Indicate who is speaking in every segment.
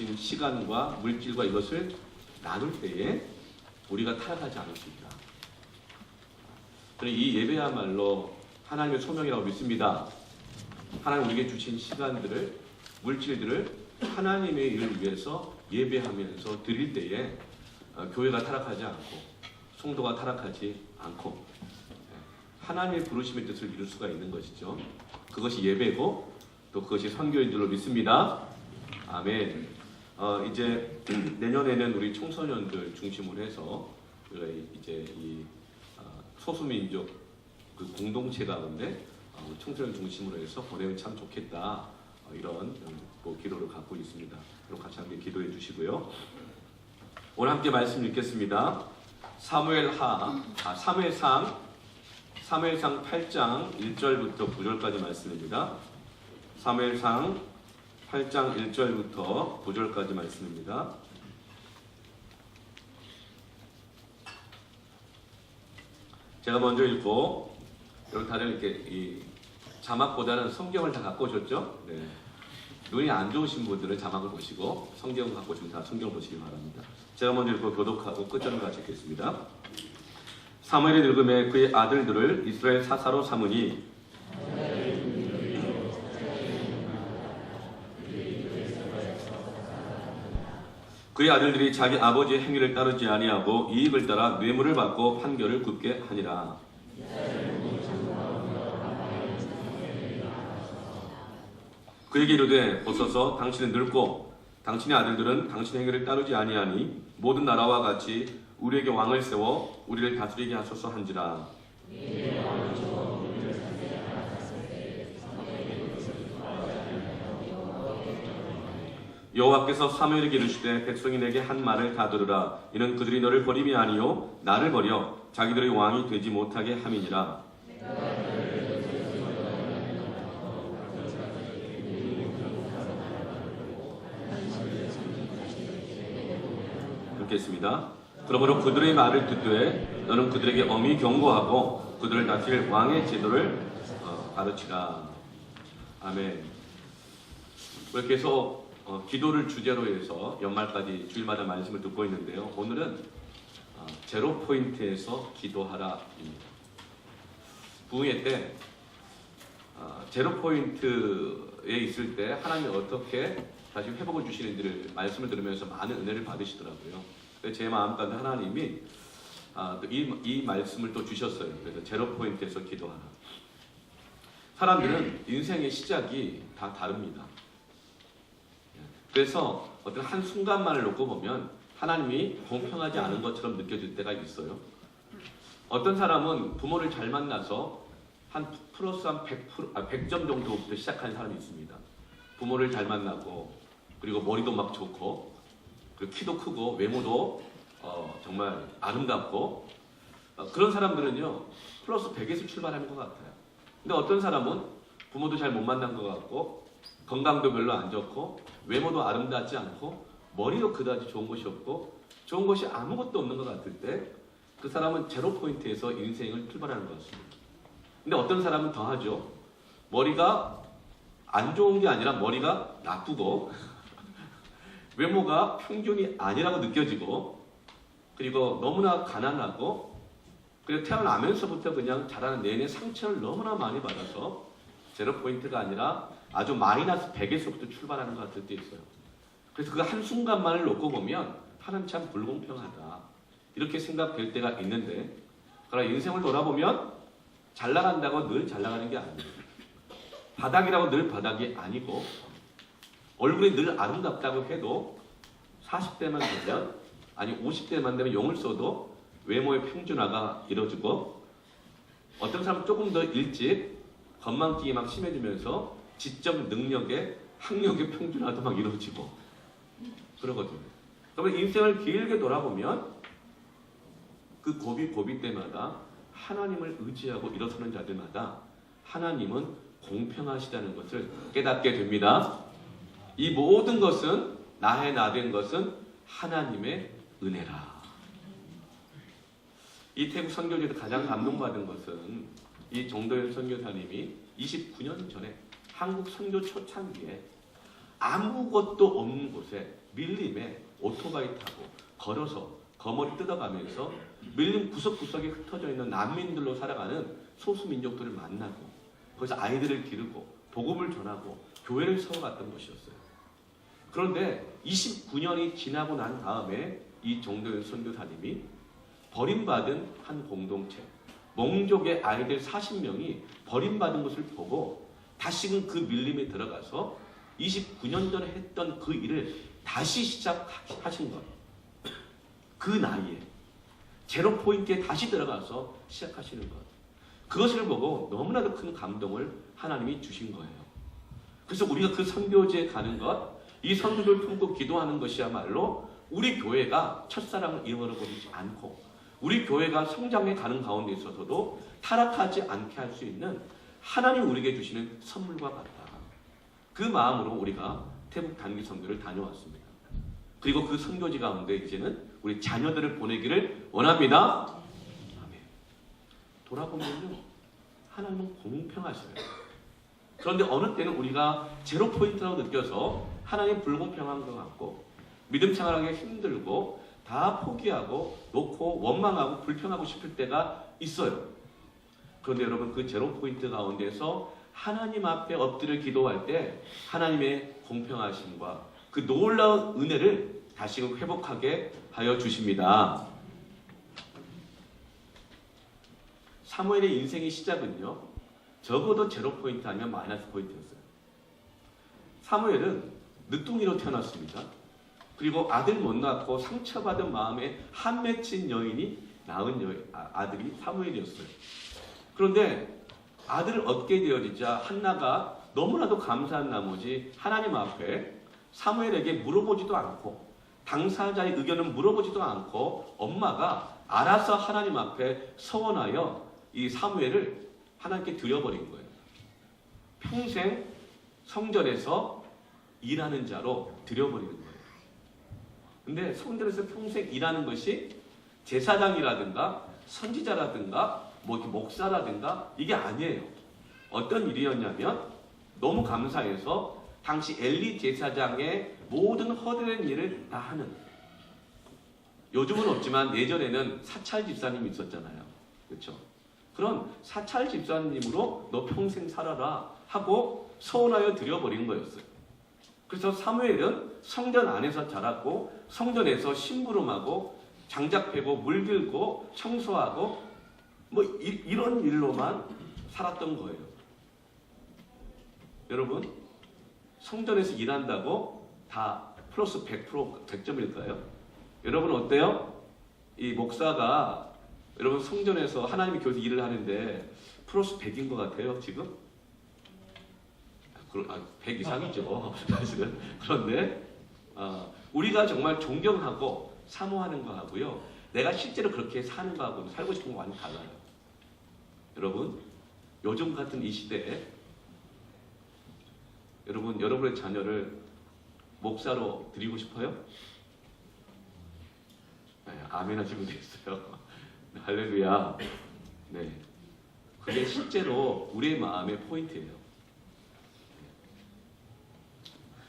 Speaker 1: 주신 시간과 물질과 이것을 나눌 때에 우리가 타락하지 않을 수 있다. 이 예배야말로 하나님의 소명이라고 믿습니다. 하나님 우리에게 주신 시간들을, 물질들을 하나님의 일을 위해서 예배하면서 드릴 때에 교회가 타락하지 않고 성도가 타락하지 않고 하나님의 부르심의 뜻을 이룰 수가 있는 것이죠. 그것이 예배고 또 그것이 선교인 줄로 믿습니다. 아멘. 이제 내년에는 우리 청소년들 중심으로 해서 이제 이 소수민족 그 공동체 가운데 청소년 중심으로 해서 보내면 참 좋겠다. 이런 기도를 갖고 있습니다. 그럼 같이 함께 기도해 주시고요. 오늘 함께 말씀 읽겠습니다. 사무엘상 8장 1절부터 9절까지 말씀입니다. 사무엘상 8장 1절부터 9절까지 말씀입니다. 제가 먼저 읽고 여러분 다들 이렇게 이 자막보다는 성경을 다 갖고 오셨죠? 네. 눈이 안 좋으신 분들은 자막을 보시고 성경을 갖고 오시면 다 성경을 보시기 바랍니다. 제가 먼저 읽고 교독하고 끝절을 같이 읽겠습니다. 사무엘이 늙음에 그의 아들들을 이스라엘 사사로 삼으니 그의 아들들이 자기 아버지의 행위를 따르지 아니하고 이익을 따라 뇌물을 받고 판결을 굽게 하니라. 그에게 이르되 보소서 당신은 늙고 당신의 아들들은 당신의 행위를 따르지 아니하니 모든 나라와 같이 우리에게 왕을 세워 우리를 다스리게 하소서 한지라. 여호와께서 사무엘에게 이르시되 백성이 내게 한 말을 다 들으라. 이는 그들이 너를 버림이 아니요 나를 버려 자기들의 왕이 되지 못하게 함이니라. 읽겠습니다. 그러므로 그들의 말을 듣되 너는 그들에게 엄히 경고하고 그들을 다스릴 왕의 제도를 가르치라. 아멘. 우리 계속 기도를 주제로 해서 연말까지 주일마다 말씀을 듣고 있는데요. 오늘은 제로 포인트에서 기도하라입니다. 부흥회 때 제로 포인트에 있을 때 하나님이 어떻게 다시 회복을 주시는지를 말씀을 들으면서 많은 은혜를 받으시더라고요. 제 마음 가운데 하나님이 이 말씀을 또 주셨어요. 그래서 제로 포인트에서 기도하라. 사람들은 인생의 시작이 다 다릅니다. 그래서 어떤 한 순간만을 놓고 보면 하나님이 공평하지 않은 것처럼 느껴질 때가 있어요. 어떤 사람은 부모를 잘 만나서 한 플러스 한 100점 정도부터 시작하는 사람이 있습니다. 부모를 잘 만나고 그리고 머리도 막 좋고 그리고 키도 크고 외모도 정말 아름답고 그런 사람들은요 플러스 100에서 출발하는 것 같아요. 근데 어떤 사람은 부모도 잘 못 만난 것 같고 건강도 별로 안 좋고 외모도 아름답지 않고 머리도 그다지 좋은 것이 없고 좋은 것이 아무것도 없는 것 같을 때 그 사람은 제로 포인트에서 인생을 출발하는 것 같습니다. 근데 어떤 사람은 더하죠. 머리가 안 좋은 게 아니라 머리가 나쁘고 외모가 평균이 아니라고 느껴지고 그리고 너무나 가난하고 그리고 태어나면서부터 그냥 자라는 내내 상처를 너무나 많이 받아서 제로 포인트가 아니라 아주 마이너스 100에서부터 출발하는 것 같을 때 있어요. 그래서 그 한순간만을 놓고 보면 하나님 참 불공평하다 이렇게 생각될 때가 있는데 그러나 인생을 돌아보면 잘 나간다고 늘 잘 나가는 게 아니에요. 바닥이라고 늘 바닥이 아니고 얼굴이 늘 아름답다고 해도 40대만 되면 아니 50대만 되면 용을 써도 외모의 평준화가 이루어지고 어떤 사람은 조금 더 일찍 건망증이 막 심해지면서 지적 능력의 학력의 평준화도 막 이루어지고 그러거든요. 그러면 인생을 길게 돌아보면 그 고비 때마다 하나님을 의지하고 일어서는 자들마다 하나님은 공평하시다는 것을 깨닫게 됩니다. 이 모든 것은 나의 나된 것은 하나님의 은혜라. 이 태국 선교지에서 가장 감동받은 것은 이 정도현 선교사님이 29년 전에 한국 선교 초창기에 아무것도 없는 곳에 밀림에 오토바이 타고 걸어서 거머리 뜯어가면서 밀림 구석구석에 흩어져 있는 난민들로 살아가는 소수민족들을 만나고 거기서 아이들을 기르고 복음을 전하고 교회를 세워갔던 것이었어요. 그런데 29년이 지나고 난 다음에 이 정도현 선교사님이 버림받은 한 공동체, 몽족의 아이들 40명이 버림받은 것을 보고 다시금 그 밀림에 들어가서 29년 전에 했던 그 일을 다시 시작하신 것. 그 나이에 제로 포인트에 다시 들어가서 시작하시는 것. 그것을 보고 너무나도 큰 감동을 하나님이 주신 거예요. 그래서 우리가 그 선교지에 가는 것, 이 선교를 품고 기도하는 것이야말로 우리 교회가 첫사랑을 잃어버리지 않고 우리 교회가 성장해 가는 가운데 있어서도 타락하지 않게 할 수 있는 하나님 우리에게 주시는 선물과 같다. 그 마음으로 우리가 태국 단기 선교를 다녀왔습니다. 그리고 그 선교지 가운데 이제는 우리 자녀들을 보내기를 원합니다. 아멘. 돌아보면요, 하나님은 공평하셔요. 그런데 어느 때는 우리가 제로 포인트라고 느껴서 하나님 불공평한 것 같고 믿음 생활하기 힘들고 다 포기하고 놓고 원망하고 불평하고 싶을 때가 있어요. 그런데 여러분, 그 제로 포인트 가운데서 하나님 앞에 엎드려 기도할 때 하나님의 공평하심과 그 놀라운 은혜를 다시금 회복하게 하여 주십니다. 사무엘의 인생의 시작은요, 적어도 제로 포인트 아니면 마이너스 포인트였어요. 사무엘은 늦둥이로 태어났습니다. 그리고 아들 못 낳고 상처받은 마음에 한 맺힌 여인이 낳은 아들이 사무엘이었어요. 그런데 아들을 얻게 되어지자 한나가 너무나도 감사한 나머지 하나님 앞에 사무엘에게 물어보지도 않고 당사자의 의견을 물어보지도 않고 엄마가 알아서 하나님 앞에 서원하여 이 사무엘을 하나님께 드려버린 거예요. 평생 성전에서 일하는 자로 드려버리는 거예요. 근데 성전에서 평생 일하는 것이 제사장이라든가 선지자라든가 뭐 목사라든가 이게 아니에요. 어떤 일이었냐면 너무 감사해서 당시 엘리 제사장의 모든 허드렛 일을 다 하는, 요즘은 없지만 예전에는 사찰 집사님이 있었잖아요. 그렇죠? 그런 사찰 집사님으로 너 평생 살아라 하고 서원하여 드려버린 거였어요. 그래서 사무엘은 성전 안에서 자랐고 성전에서 심부름하고 장작 패고 물 들고 청소하고 뭐 이런 일로만 살았던 거예요. 여러분, 성전에서 일한다고 다 플러스 100%, 100점일까요? 여러분 어때요? 이 목사가 여러분 성전에서 하나님의 교회에서 일을 하는데 플러스 100인 것 같아요, 지금? 100 이상이죠, 사실은. 그런데 우리가 정말 존경하고 사모하는 거 하고요, 내가 실제로 그렇게 사는 거 하고 살고 싶은 거 많이 달라요. 여러분, 요즘 같은 이 시대에 여러분의 자녀를 목사로 드리고 싶어요? 네, 아멘 하시는 분도 있어요. 할렐루야. 네, 그게 실제로 우리의 마음의 포인트예요.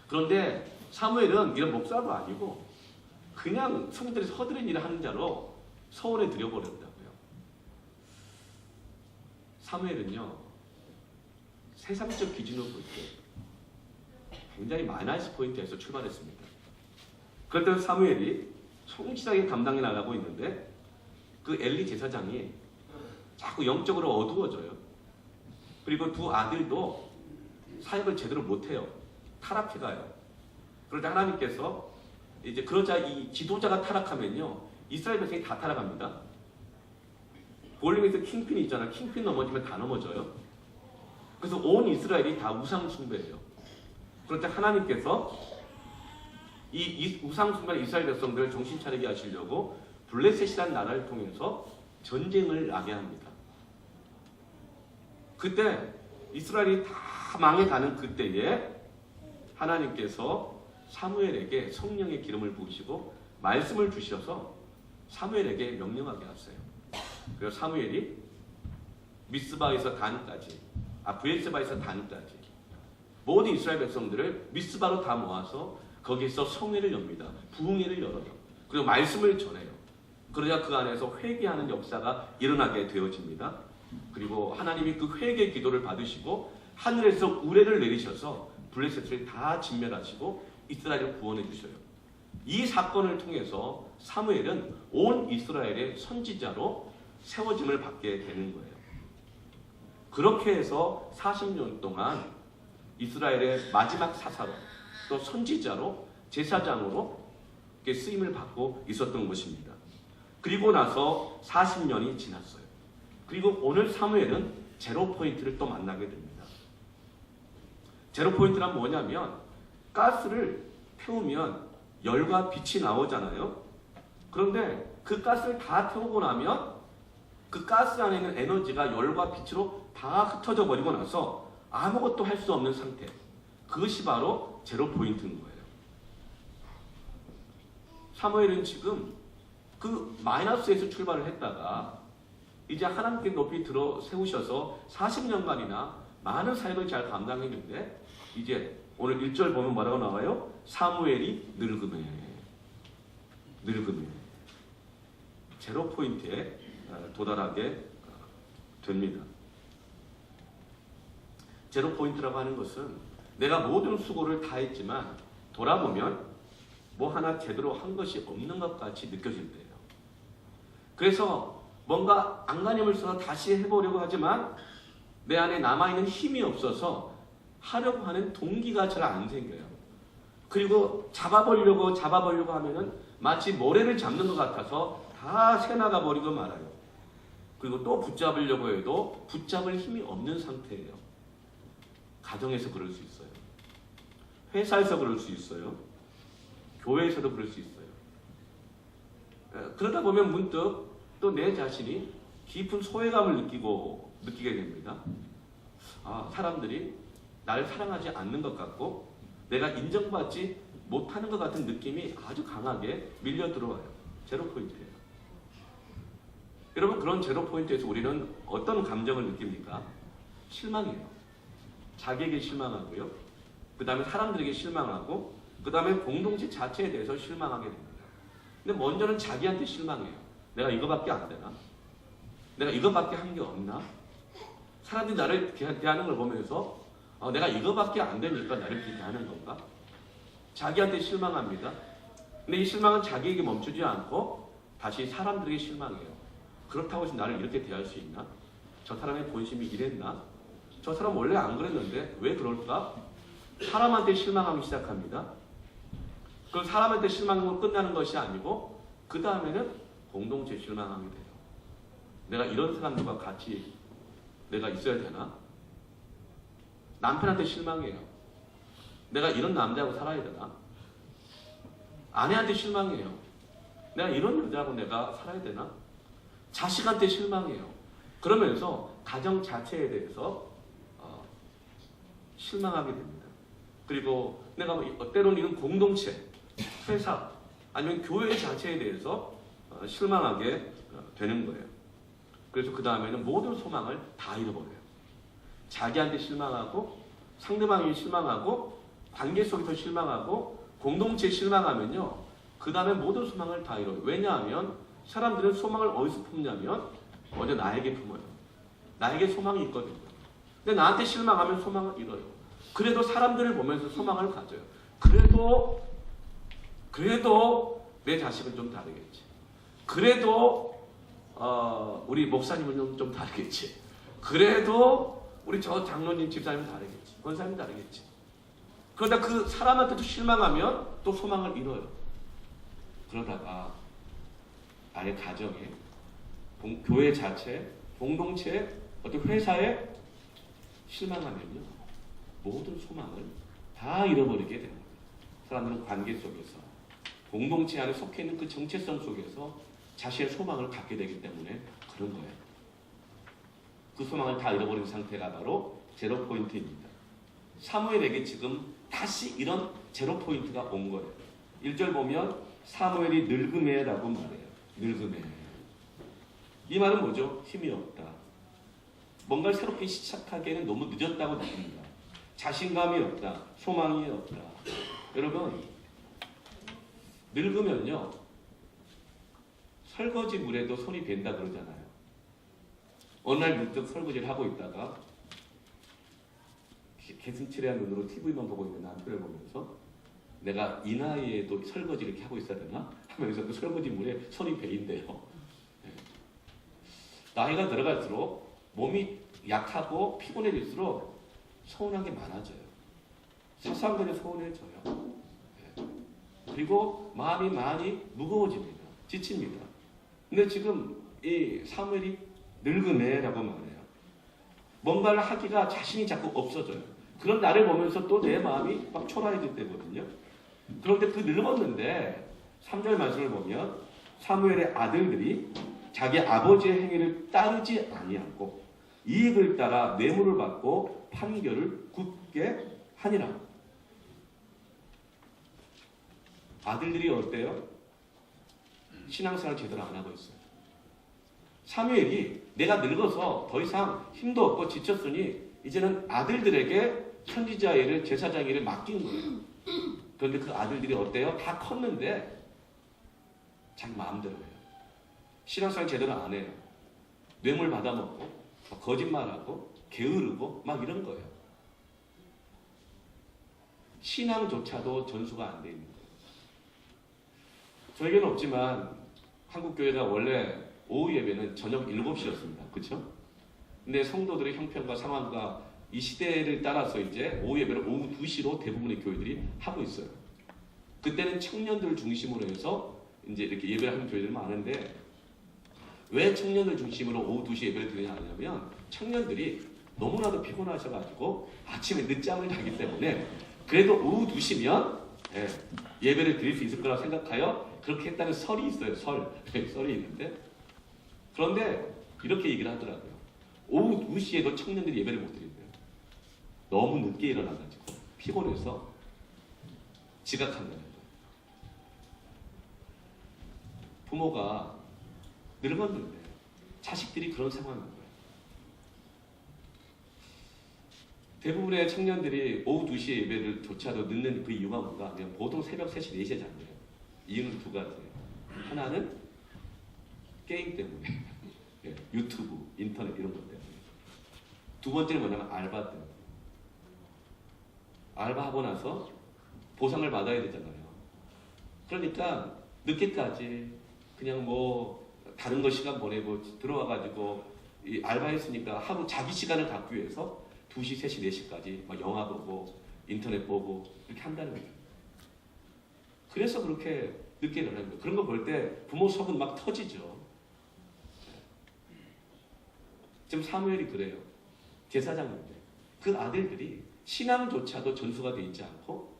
Speaker 1: 그런데 사무엘은 이런 목사도 아니고 그냥 성전에서 허드렛 일을 하는 자로 서원에 드려버렸다고요. 사무엘은요, 세상적 기준으로 볼 때 굉장히 마이너스 포인트에서 출발했습니다. 그랬더니 사무엘이 성실하게 감당해 나가고 있는데 그 엘리 제사장이 자꾸 영적으로 어두워져요. 그리고 두 아들도 사역을 제대로 못해요. 타락해가요. 그러자 하나님께서 이제 그러자 이 지도자가 타락하면요, 이스라엘 백성이 다 타락합니다. 볼링에서 킹핀이 있잖아요. 킹핀 넘어지면 다 넘어져요. 그래서 온 이스라엘이 다 우상 숭배예요. 그러자 하나님께서 이 우상 숭배한 이스라엘 백성들을 정신 차리게 하시려고 블레셋이라는 나라를 통해서 전쟁을 나게 합니다. 그때 이스라엘이 다 망해가는 그때에 하나님께서 사무엘에게 성령의 기름을 부으시고 말씀을 주셔서 사무엘에게 명령하게 하세요. 그래서 사무엘이 미스바에서 단까지, 브엘세바에서 단까지 모든 이스라엘 백성들을 미스바로 다 모아서 거기서 성회를 엽니다. 부흥회를 열어요. 그리고 말씀을 전해요. 그러자 그 안에서 회개하는 역사가 일어나게 되어집니다. 그리고 하나님이 그 회개 기도를 받으시고 하늘에서 우레를 내리셔서 블레셋을 다 진멸하시고 이스라엘을 구원해 주셔요. 이 사건을 통해서 사무엘은 온 이스라엘의 선지자로 세워짐을 받게 되는 거예요. 그렇게 해서 40년 동안 이스라엘의 마지막 사사로 또 선지자로 제사장으로 쓰임을 받고 있었던 것입니다. 그리고 나서 40년이 지났어요. 그리고 오늘 사무엘은 제로 포인트를 또 만나게 됩니다. 제로 포인트란 뭐냐면 가스를 태우면 열과 빛이 나오잖아요. 그런데 그 가스를 다 태우고 나면 그 가스 안에 있는 에너지가 열과 빛으로 다 흩어져 버리고 나서 아무것도 할 수 없는 상태. 그것이 바로 제로 포인트인 거예요. 사무엘은 지금 그 마이너스에서 출발을 했다가 이제 하나님께 높이 들어 세우셔서 40년간이나 많은 사역을 잘 감당했는데 이제 오늘 1절 보면 뭐라고 나와요? 사무엘이 늙음에 제로 포인트에 도달하게 됩니다. 제로 포인트라고 하는 것은 내가 모든 수고를 다 했지만 돌아보면 뭐 하나 제대로 한 것이 없는 것 같이 느껴질 때예요. 그래서 뭔가 안간힘을 써서 다시 해보려고 하지만 내 안에 남아있는 힘이 없어서 하려고 하는 동기가 잘 안 생겨요. 그리고 잡아보려고 하면은 마치 모래를 잡는 것 같아서 다 새나가 버리고 말아요. 그리고 또 붙잡으려고 해도 붙잡을 힘이 없는 상태예요. 가정에서 그럴 수 있어요. 회사에서 그럴 수 있어요. 교회에서도 그럴 수 있어요. 그러다 보면 문득 또 내 자신이 깊은 소외감을 느끼게 됩니다. 사람들이 나를 사랑하지 않는 것 같고 내가 인정받지 못하는 것 같은 느낌이 아주 강하게 밀려 들어와요. 제로 포인트예요. 여러분, 그런 제로 포인트에서 우리는 어떤 감정을 느낍니까? 실망이에요. 자기에게 실망하고요. 그 다음에 사람들에게 실망하고 그 다음에 공동체 자체에 대해서 실망하게 됩니다. 근데 먼저는 자기한테 실망해요. 내가 이거밖에 안 되나? 내가 이거밖에 한 게 없나? 사람들이 나를 대하는 걸 보면서 내가 이거밖에 안 되니까 나를 대하는 건가? 자기한테 실망합니다. 근데 이 실망은 자기에게 멈추지 않고 다시 사람들에게 실망해요. 그렇다고 해서 나를 이렇게 대할 수 있나? 저 사람의 본심이 이랬나? 저 사람 원래 안 그랬는데 왜 그럴까? 사람한테 실망하기 시작합니다. 그럼 사람한테 실망하고 끝나는 것이 아니고 그 다음에는 공동체에 실망하게 돼요. 내가 이런 사람들과 같이 내가 있어야 되나? 남편한테 실망해요. 내가 이런 남자하고 살아야 되나? 아내한테 실망해요. 내가 이런 여자하고 내가 살아야 되나? 자식한테 실망해요. 그러면서 가정 자체에 대해서 실망하게 됩니다. 그리고 내가 때로는 이런 공동체, 회사, 아니면 교회 자체에 대해서 실망하게 되는 거예요. 그래서 그 다음에는 모든 소망을 다 잃어버려요. 자기한테 실망하고 상대방이 실망하고 관계 속에서 실망하고 공동체에 실망하면요. 그 다음에 모든 소망을 다 잃어요. 왜냐하면 사람들은 소망을 어디서 품냐면 먼저 나에게 품어요. 나에게 소망이 있거든요. 근데 나한테 실망하면 소망을 잃어요. 그래도 사람들을 보면서 소망을 가져요. 그래도 내 자식은 좀 다르겠지. 그래도 우리 목사님은 좀 다르겠지. 그래도 우리 저 장로님 집사님은 다르겠지. 권사님은 다르겠지. 그러다 그 사람한테도 실망하면 또 소망을 잃어요. 그러다가 나의 가정에, 교회 자체, 공동체, 어떤 회사에 실망하면요. 모든 소망을 다 잃어버리게 됩니다. 사람들은 관계 속에서, 공동체 안에 속해 있는 그 정체성 속에서 자신의 소망을 갖게 되기 때문에 그런 거예요. 그 소망을 다 잃어버린 상태가 바로 제로 포인트입니다. 사무엘에게 지금 다시 이런 제로 포인트가 온 거예요. 1절 보면 사무엘이 늙음에라고 말해요. 늙음에. 이 말은 뭐죠? 힘이 없다. 뭔가를 새롭게 시작하기에는 너무 늦었다고 느낍니다. 자신감이 없다. 소망이 없다. 여러분, 늙으면요. 설거지 물에도 손이 댄다 그러잖아요. 어느 날 문득 설거지를 하고 있다가 개슴츠레한 눈으로 TV만 보고 있는 남편을 보면서 내가 이 나이에도 설거지 이렇게 하고 있어야 되나? 하면서 그 설거지 물에 손이 베인대요. 네. 나이가 들어갈수록 몸이 약하고 피곤해질수록 서운한 게 많아져요. 사소한 서운해져요. 네. 그리고 마음이 많이 무거워집니다. 지칩니다. 근데 지금 이 사무엘이 늙음에라고 말해요. 뭔가를 하기가 자신이 자꾸 없어져요. 그런 나를 보면서 또 내 마음이 막 초라해질 때거든요. 그런데 그 늙었는데 3절 말씀을 보면 사무엘의 아들들이 자기 아버지의 행위를 따르지 아니하고 이익을 따라 뇌물을 받고 판결을 굳게 하니라. 아들들이 어때요? 신앙생활 제대로 안 하고 있어요. 사무엘이 내가 늙어서 더 이상 힘도 없고 지쳤으니 이제는 아들들에게 선지자 일을 제사장 일을 맡긴 거예요. 그런데 그 아들들이 어때요? 다 컸는데 자기 마음대로 해요. 신앙생활 제대로 안 해요. 뇌물 받아먹고 거짓말하고 게으르고 막 이런 거예요. 신앙조차도 전수가 안 돼 있는 거예요. 저에게는 없지만 한국교회가 원래 오후 예배는 저녁 7시였습니다. 그렇죠? 근데 성도들의 형편과 상황과 이 시대를 따라서 이제 오후 예배를 오후 2시로 대부분의 교회들이 하고 있어요. 그때는 청년들 중심으로 해서 이제 이렇게 예배를 하는 교회들이 많은데 왜 청년들 중심으로 오후 2시 예배를 드리냐 하냐면 청년들이 너무나도 피곤하셔가지고 아침에 늦잠을 자기 때문에 그래도 오후 2시면 예배를 드릴 수 있을 거라고 생각하여 그렇게 했다는 설이 있어요. 설이 있는데 그런데 이렇게 얘기를 하더라고요. 오후 2시에도 청년들이 예배를 못 드린대요. 너무 늦게 일어나가지고 피곤해서 지각한다는 거예요. 부모가 늙었는데 자식들이 그런 상황인 거예요. 대부분의 청년들이 오후 2시에 예배를 조차도 늦는 그 이유가 뭔가 하면 보통 새벽 3시, 4시에 잔대요. 이유는 두 가지예요. 하나는 게임 때문에 유튜브, 인터넷 이런 것 때문에. 두 번째는 뭐냐면 알바 때문에. 알바하고 나서 보상을 받아야 되잖아요. 그러니까 늦게까지 그냥 뭐 다른 거 시간 보내고 들어와가지고 이 알바했으니까 하루 자기 시간을 갖기 위해서 2시, 3시, 4시까지 막 영화 보고 인터넷 보고 이렇게 한다는 거죠. 그래서 그렇게 늦게 일어나는 거예요. 그런 거 볼 때 부모 속은 막 터지죠. 지금 사무엘이 그래요. 제사장인데 그 아들들이 신앙조차도 전수가 돼 있지 않고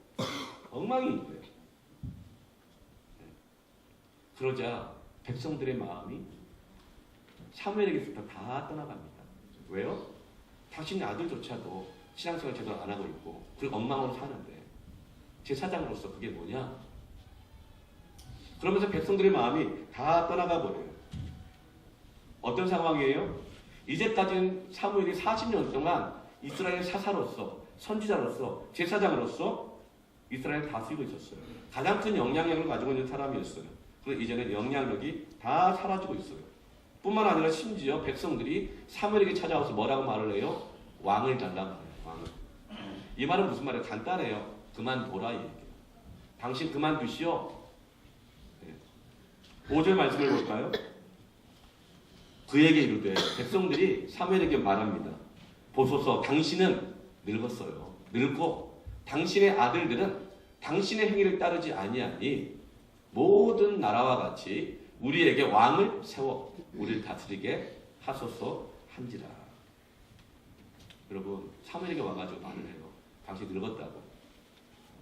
Speaker 1: 엉망인 거예요. 그러자 백성들의 마음이 사무엘에게서 다 떠나갑니다. 왜요? 당신 아들조차도 신앙생활 제대로 안 하고 있고 그리고 엉망으로 사는데 제사장으로서 그게 뭐냐? 그러면서 백성들의 마음이 다 떠나가 버려요. 어떤 상황이에요? 이제까지는 사무엘이 40년 동안 이스라엘 사사로서 선지자로서 제사장으로서 이스라엘을 다스리고 있었어요. 가장 큰 영향력을 가지고 있는 사람이었어요. 그런데 이제는 영향력이 다 사라지고 있어요. 뿐만 아니라 심지어 백성들이 사무엘에게 찾아와서 뭐라고 말을 해요? 왕을 달라고 해요. 왕을. 이 말은 무슨 말이에요? 간단해요. 그만둬라 이 얘기예요. 당신 그만두시오. 5절 말씀을 볼까요? 그에게 이르되 백성들이 사무엘에게 말합니다. 보소서 당신은 늙었어요. 늙고 당신의 아들들은 당신의 행위를 따르지 아니하니 모든 나라와 같이 우리에게 왕을 세워 우리를 다스리게 하소서 한지라. 여러분 사무엘에게 와가지고 말을 해요. 당신 늙었다고.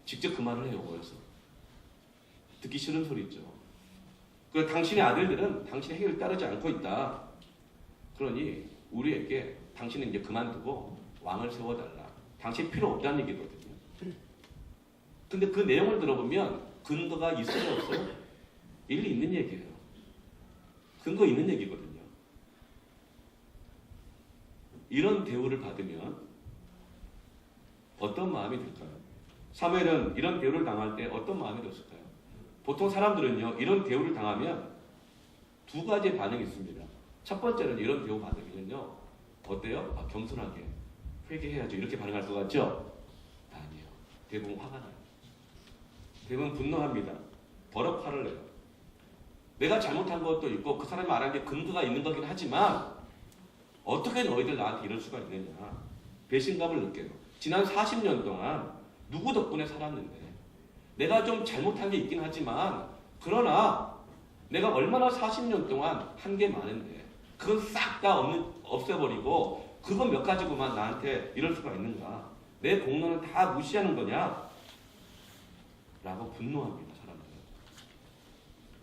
Speaker 1: 직접 그 말을 해요. 모여서. 듣기 싫은 소리죠. 그 당신의 아들들은 당신의 행위를 따르지 않고 있다. 그러니 우리에게 당신은 이제 그만두고 왕을 세워달라. 당신 필요 없다는 얘기거든요. 근데 그 내용을 들어보면 근거가 있어요, 없어요? 일리 있는 얘기예요. 근거 있는 얘기거든요. 이런 대우를 받으면 어떤 마음이 들까요? 사무엘은 이런 대우를 당할 때 어떤 마음이 들었을까요? 보통 사람들은요, 이런 대우를 당하면 두 가지 반응이 있습니다. 첫 번째는 이런 대우 받으면요, 어때요? 아, 겸손하게 회개해야죠. 이렇게 반응할 것 같죠? 아니에요. 대부분 화가 나요. 대부분 분노합니다. 버럭 화를 내요. 내가 잘못한 것도 있고 그 사람이 말하는 게 근거가 있는 거긴 하지만 어떻게 너희들 나한테 이럴 수가 있느냐. 배신감을 느껴요. 지난 40년 동안 누구 덕분에 살았는데 내가 좀 잘못한 게 있긴 하지만 그러나 내가 얼마나 40년 동안 한 게 많은데 그건 싹 다 없애버리고 그거 몇 가지고만 나한테 이럴 수가 있는가. 내 공로는 다 무시하는 거냐? 라고 분노합니다. 사람들은.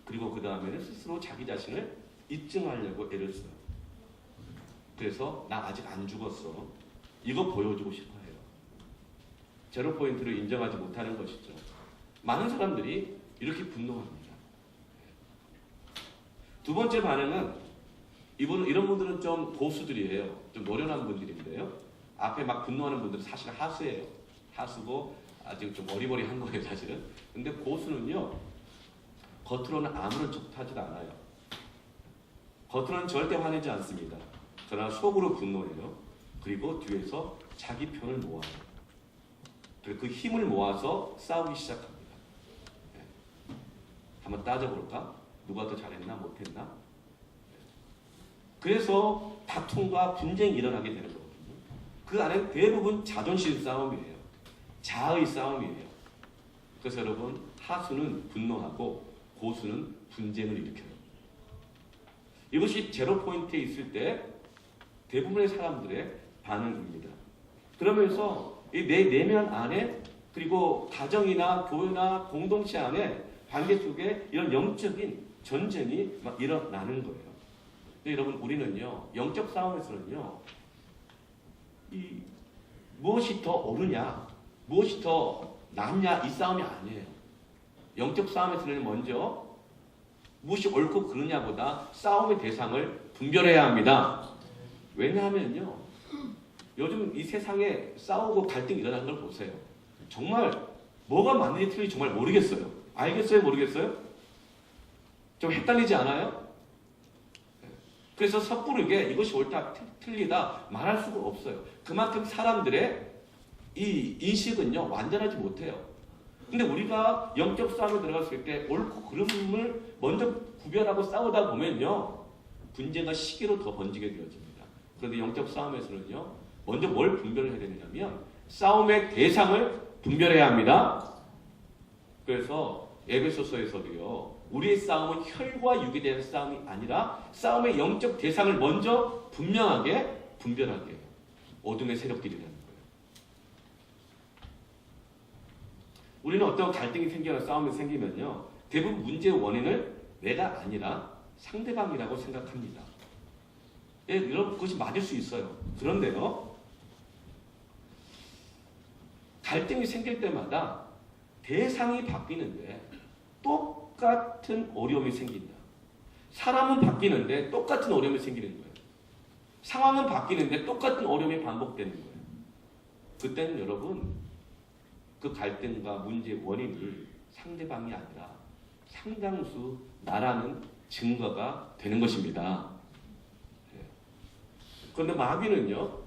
Speaker 1: 그리고 그 다음에는 스스로 자기 자신을 입증하려고 애를 써요. 그래서 나 아직 안 죽었어. 이거 보여주고 싶어 해요. 제로 포인트를 인정하지 못하는 것이죠. 많은 사람들이 이렇게 분노합니다. 두 번째 반응은 이런 분들은 좀 고수들이에요. 좀 노련한 분들인데요. 앞에 막 분노하는 분들은 사실 하수예요. 하수고 아직 좀 어리버리한 거예요, 사실은. 근데 고수는요, 겉으로는 아무런 척도 하지 않아요. 겉으로는 절대 화내지 않습니다. 그러나 속으로 분노해요. 그리고 뒤에서 자기 편을 모아요. 그리고 그 힘을 모아서 싸우기 시작합니다. 네. 한번 따져볼까? 누가 더 잘했나 못했나? 네. 그래서 다툼과 분쟁이 일어나게 되는 거거든요. 그 안에 대부분 자존심 싸움이에요. 자의 싸움이에요. 그래서 여러분, 하수는 분노하고 고수는 분쟁을 일으켜요. 이것이 제로 포인트에 있을 때 대부분의 사람들의 반응입니다. 그러면서 이 내 내면 안에 그리고 가정이나 교회나 공동체 안에 관계 속에 이런 영적인 전쟁이 막 일어나는 거예요. 근데 여러분, 우리는요, 영적 싸움에서는요, 이 무엇이 더 옳으냐, 무엇이 더 낫냐 이 싸움이 아니에요. 영적 싸움에서는 먼저 무엇이 옳고 그르냐보다 싸움의 대상을 분별해야 합니다. 왜냐하면요, 요즘 이 세상에 싸우고 갈등이 일어나는 걸 보세요. 정말 뭐가 맞는지 틀린지 정말 모르겠어요. 알겠어요? 모르겠어요? 좀 헷갈리지 않아요? 그래서 섣부르게 이것이 옳다 틀리다 말할 수가 없어요. 그만큼 사람들의 이 인식은요, 완전하지 못해요. 근데 우리가 영적 싸움에 들어갔을 때 옳고 그름을 먼저 구별하고 싸우다 보면요, 분쟁과 시기로 더 번지게 되어집니다. 그런데 영적 싸움에서는요, 먼저 뭘 분별을 해야 되냐면 싸움의 대상을 분별해야 합니다. 그래서 에베소서에서도요, 우리의 싸움은 혈과 육에 대한 싸움이 아니라 싸움의 영적 대상을 먼저 분명하게 분별하게 해요. 어둠의 세력들이라는 거예요. 우리는 어떤 갈등이 생기거나 싸움이 생기면요, 대부분 문제의 원인을 내가 아니라 상대방이라고 생각합니다. 예, 여러분, 그것이 맞을 수 있어요. 그런데요, 갈등이 생길 때마다 대상이 바뀌는데 똑같은 어려움이 생긴다. 사람은 바뀌는데 똑같은 어려움이 생기는 거예요. 상황은 바뀌는데 똑같은 어려움이 반복되는 거예요. 그때는 여러분, 그 갈등과 문제의 원인이 상대방이 아니라 상당수 나라는 증거가 되는 것입니다. 그런데 마귀는요,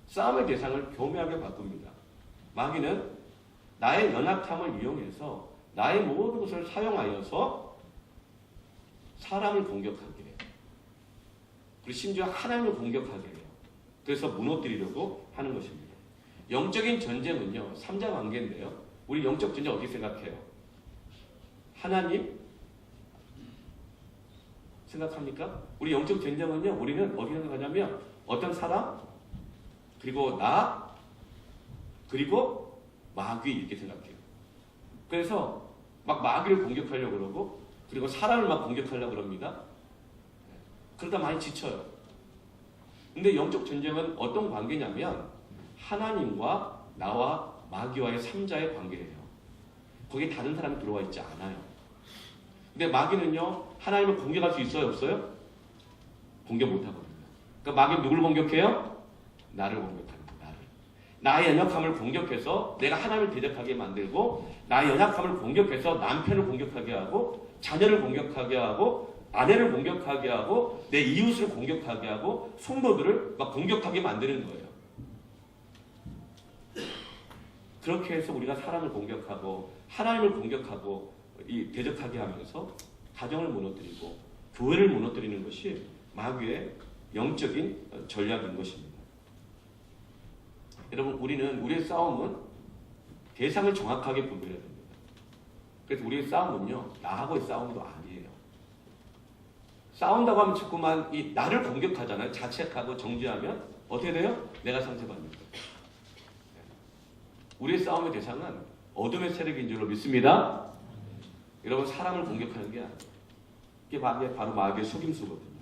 Speaker 1: 싸움의 대상을 교묘하게 바꿉니다. 마귀는 나의 연약함을 이용해서 나의 모든 것을 사용하여서 사람을 공격하게 해요. 그리고 심지어 하나님을 공격하게 해요. 그래서 무너뜨리려고 하는 것입니다. 영적인 전쟁은요, 삼자 관계인데요. 우리 영적 전쟁 어떻게 생각해요? 하나님 생각합니까? 우리 영적 전쟁은요, 우리는 어떻게 생각하냐면 어떤 사람, 그리고 나, 그리고 마귀 이렇게 생각해요. 그래서 막 마귀를 공격하려고 그러고, 그리고 사람을 막 공격하려고 그럽니다. 그러다 많이 지쳐요. 근데 영적 전쟁은 어떤 관계냐면 하나님과 나와 마귀와의 삼자의 관계예요. 거기에 다른 사람이 들어와 있지 않아요. 근데 마귀는요, 하나님을 공격할 수 있어요, 없어요? 공격 못하거든요. 그러니까 마귀는 누굴 공격해요? 나를 공격합니다. 나를. 나의 연약함을 공격해서 내가 하나님을 대적하게 만들고, 나의 연약함을 공격해서 남편을 공격하게 하고, 자녀를 공격하게 하고, 아내를 공격하게 하고, 내 이웃을 공격하게 하고, 성도들을 막 공격하게 만드는 거예요. 그렇게 해서 우리가 사람을 공격하고 하나님을 공격하고 대적하게 하면서 가정을 무너뜨리고 교회를 무너뜨리는 것이 마귀의 영적인 전략인 것입니다. 여러분, 우리의 싸움은 대상을 정확하게 분별해야 됩니다. 그래서 우리의 싸움은요, 나하고의 싸움도 아니에요. 싸운다고 하면 자꾸만 나를 공격하잖아요. 자책하고 정죄하면 어떻게 돼요? 내가 상처받는 거예요. 우리의 싸움의 대상은 어둠의 세력인 줄로 믿습니다. 여러분, 사람을 공격하는 게 아니에요. 이게 바로 마귀의 속임수거든요.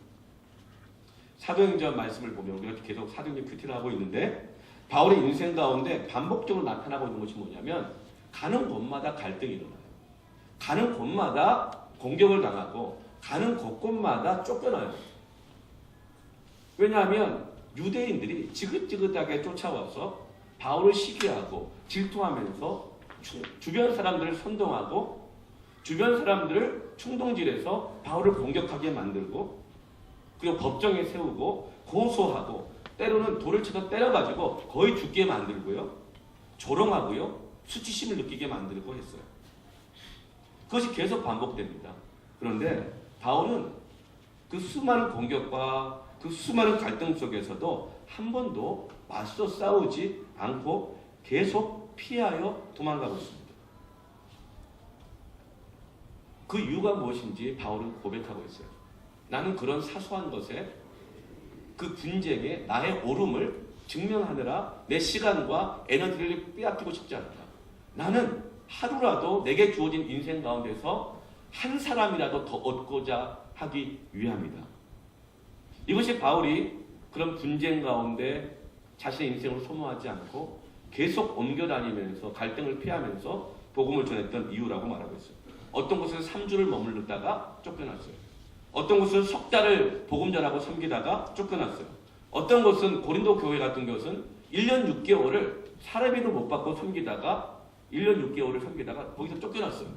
Speaker 1: 사도행전 말씀을 보면 우리가 계속 사도행전 큐티를 하고 있는데, 바울의 인생 가운데 반복적으로 나타나고 있는 것이 뭐냐면, 가는 곳마다 갈등이 일어나요. 가는 곳마다 공격을 당하고 가는 곳곳마다 쫓겨나요. 왜냐하면 유대인들이 지긋지긋하게 쫓아와서 바울을 시기하고 질투하면서 주변 사람들을 선동하고 주변 사람들을 충동질해서 바울을 공격하게 만들고, 그리고 법정에 세우고 고소하고 때로는 돌을 쳐서 때려가지고 거의 죽게 만들고요, 조롱하고요, 수치심을 느끼게 만들고 했어요. 그것이 계속 반복됩니다. 그런데 바울은 그 수많은 공격과 그 수많은 갈등 속에서도 한 번도 맞서 싸우지 않고 계속 피하여 도망가고 있습니다. 그 이유가 무엇인지 바울은 고백하고 있어요. 나는 그런 사소한 것에, 그 분쟁에 나의 옳음을 증명하느라 내 시간과 에너지를 빼앗기고 싶지 않다. 나는 하루라도 내게 주어진 인생 가운데서 한 사람이라도 더 얻고자 하기 위함이다. 이것이 바울이 그런 분쟁 가운데 자신의 인생을 소모하지 않고 계속 옮겨다니면서 갈등을 피하면서 복음을 전했던 이유라고 말하고 있어요. 어떤 곳은 3주를 머물렀다가 쫓겨났어요. 어떤 곳은 석 달을 복음 전하고 섬기다가 쫓겨났어요. 어떤 곳은 고린도 교회 같은 것은 1년 6개월을 사례비도 못 받고 섬기다가 1년 6개월을 섬기다가 거기서 쫓겨났어요.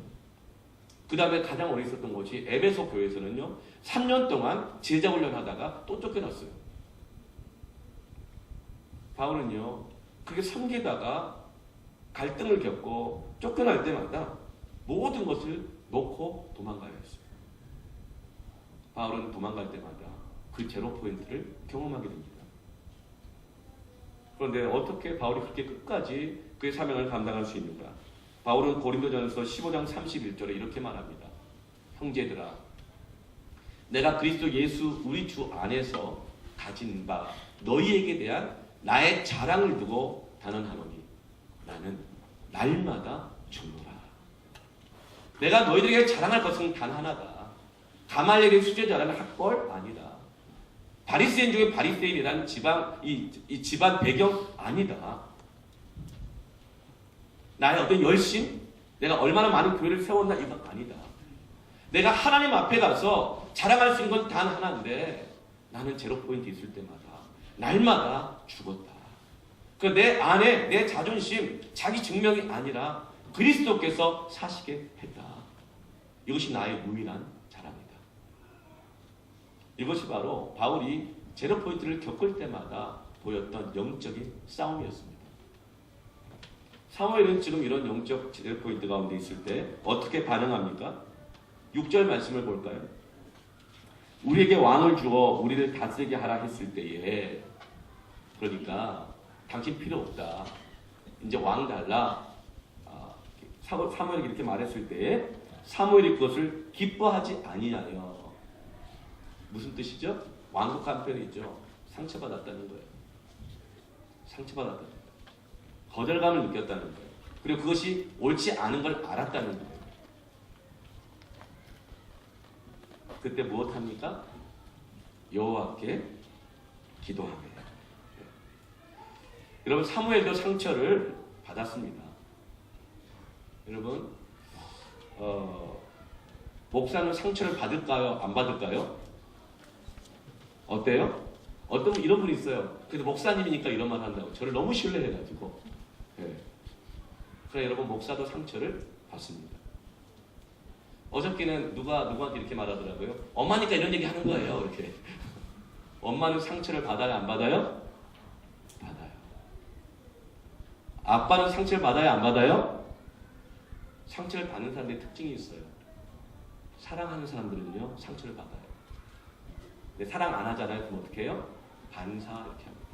Speaker 1: 그 다음에 가장 오래 있었던 것이 에베소 교회에서는요, 3년 동안 제자 훈련하다가 또 쫓겨났어요. 바울은요, 그렇게 섬기다가 갈등을 겪고 쫓겨날 때마다 모든 것을 놓고 도망가야 했어요. 바울은 도망갈 때마다 그 제로 포인트를 경험하게 됩니다. 그런데 어떻게 바울이 그렇게 끝까지 그의 사명을 감당할 수 있는가? 바울은 고린도전서 15장 31절에 이렇게 말합니다. 형제들아, 내가 그리스도 예수 우리 주 안에서 가진 바 너희에게 대한 나의 자랑을 두고 단언하노니 나는 날마다 죽노라. 내가 너희들에게 자랑할 것은 단 하나다. 가말리엘의 수제자라는 학벌 아니다. 바리새인 중에 바리새인이라는 이 집안 배경 아니다. 나의 어떤 열심, 내가 얼마나 많은 교회를 세웠나, 이건 아니다. 내가 하나님 앞에 가서 자랑할 수 있는 건 단 하나인데, 나는 제로 포인트 있을 때마다 날마다 죽었다. 내 안에 내 자존심, 자기 증명이 아니라 그리스도께서 사시게 했다. 이것이 나의 유일한 자랑이다. 이것이 바로 바울이 제로 포인트를 겪을 때마다 보였던 영적인 싸움이었습니다. 사무엘은 지금 이런 영적 제로 포인트 가운데 있을 때 어떻게 반응합니까? 6절 말씀을 볼까요? 우리에게 왕을 주어 우리를 다스리게 하라 했을 때에, 그러니까 당신 필요 없다, 이제 왕 달라, 사무엘이 이렇게 말했을 때에 사무엘이 그것을 기뻐하지 아니하여. 무슨 뜻이죠? 완곡한 표현이죠. 상처받았다는 거예요. 상처받았다는 거예요. 거절감을 느꼈다는 거예요. 그리고 그것이 옳지 않은 걸 알았다는 거예요. 그때 무엇합니까? 여호와께 기도하며. 여러분, 사무엘도 상처를 받았습니다. 여러분, 목사는 상처를 받을까요? 안 받을까요? 어때요? 어떤 분 이런 분이 있어요. 그래도 목사님이니까 이런 말 한다고 저를 너무 신뢰해가지고. 예. 그래 여러분 목사도 상처를 받습니다. 어저께는 누구한테 이렇게 말하더라고요. 엄마니까 이런 얘기 하는 거예요. 이렇게. 엄마는 상처를 받아요? 안 받아요? 받아요. 아빠는 상처를 받아요? 안 받아요? 상처를 받는 사람들의 특징이 있어요. 사랑하는 사람들은요 상처를 받아요. 근데 사랑 안 하잖아요. 그럼 어떻게 해요? 반사 이렇게 합니다.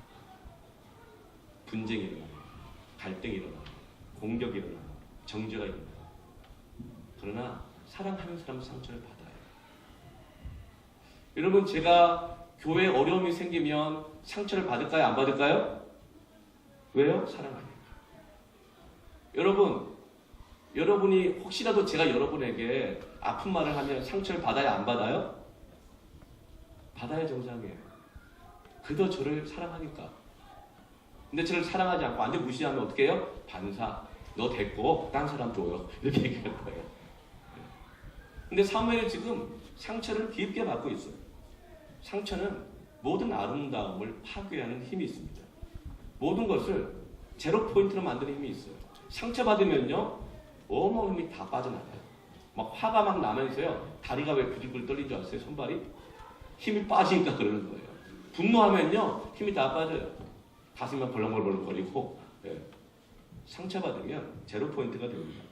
Speaker 1: 분쟁이 일어나요. 갈등이 일어나요. 공격이 일어나요. 정죄가 일어나요. 그러나 사랑하는 사람은 상처를 받아요. 여러분 제가 교회에 어려움이 생기면 상처를 받을까요? 안 받을까요? 왜요? 사랑하니까. 여러분이 혹시라도 제가 여러분에게 아픈 말을 하면 상처를 받아요? 안 받아요? 받아야 정상이에요. 그도 저를 사랑하니까. 근데 저를 사랑하지 않고 완전 무시하면 어떻게 해요? 반사. 너 됐고 딴 사람 줘요. 이렇게 얘기할 거예요. 근데 사무엘은 지금 상처를 깊게 받고 있어요. 상처는 모든 아름다움을 파괴하는 힘이 있습니다. 모든 것을 제로 포인트로 만드는 힘이 있어요. 상처받으면요 온몸 힘이 다 빠져나가요. 막 화가 막 나면서요 다리가 왜 부들부들 떨린 줄 아세요? 손발이? 힘이 빠지니까 그러는 거예요. 분노하면요 힘이 다 빠져요. 가슴만 벌렁벌렁거리고. 예. 상처받으면 제로 포인트가 됩니다.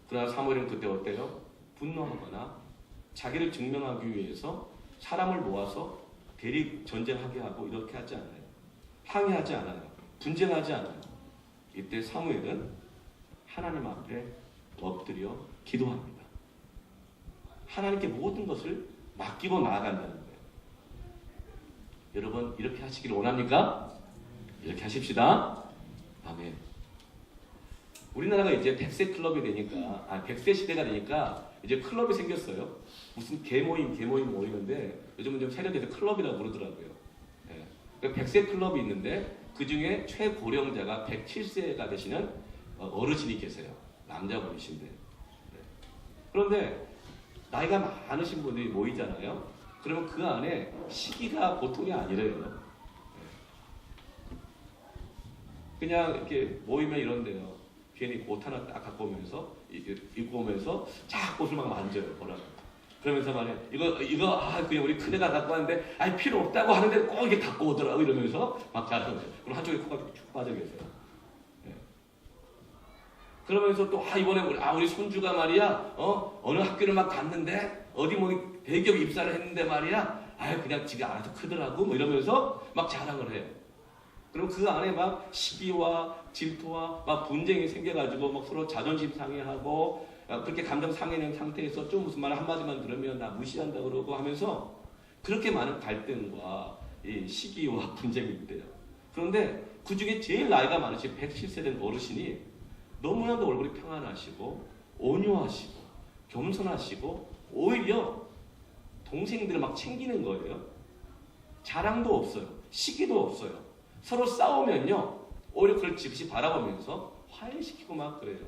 Speaker 1: 그러나 사무엘은 그때 어때요? 분노하거나 자기를 증명하기 위해서 사람을 모아서 대립 전쟁하게 하고 이렇게 하지 않아요. 항의하지 않아요. 분쟁하지 않아요. 이때 사무엘은 하나님 앞에 엎드려 기도합니다. 하나님께 모든 것을 맡기고 나아간다는 거예요. 여러분 이렇게 하시기를 원합니까? 이렇게 하십시다. 아멘. 우리나라가 이제 100세 클럽이 되니까 100세 시대가 되니까 이제 클럽이 생겼어요. 무슨 개모임 모이는데 요즘은 좀 세련돼서 클럽이라고 부르더라고요. 예. 100세 클럽이 있는데 그 중에 최고령자가 107세가 되시는 어르신이 계세요. 남자분이신데. 예. 그런데 나이가 많으신 분들이 모이잖아요. 그러면 그 안에 시기가 보통이 아니래요. 그냥 이렇게 모이면 이런데요. 괜히 옷 하나 딱 갖고 오면서 입고 오면서 쫙 옷을 막 만져요. 뭐라고. 그러면서 말해 이거 그냥 우리 큰애가 갖고 왔는데 필요 없다고 하는데 꼭 이렇게 갖고 오더라고 이러면서 막 자랑해요. 그럼 한쪽에 코가 쭉 빠져 계세요. 예. 그러면서 또 이번에 우리 손주가 말이야 어느 학교를 막 갔는데 어디 뭐 대기업 입사를 했는데 말이야 그냥 지가 알아서 크더라고 뭐 이러면서 막 자랑을 해요. 그럼 그 안에 막 시기와 질투와 막 분쟁이 생겨가지고 막 서로 자존심 상해하고 그렇게 감정 상해된 상태에서 좀 무슨 말 한마디만 들으면 나 무시한다 그러고 하면서 그렇게 많은 갈등과 이 시기와 분쟁이 있대요. 그런데 그 중에 제일 나이가 많으신 107세 된 어르신이 너무나도 얼굴이 평안하시고 온유하시고 겸손하시고 오히려 동생들을 막 챙기는 거예요. 자랑도 없어요. 시기도 없어요. 서로 싸우면요 오히려 그걸 즉시 바라보면서 화해시키고 막 그래요.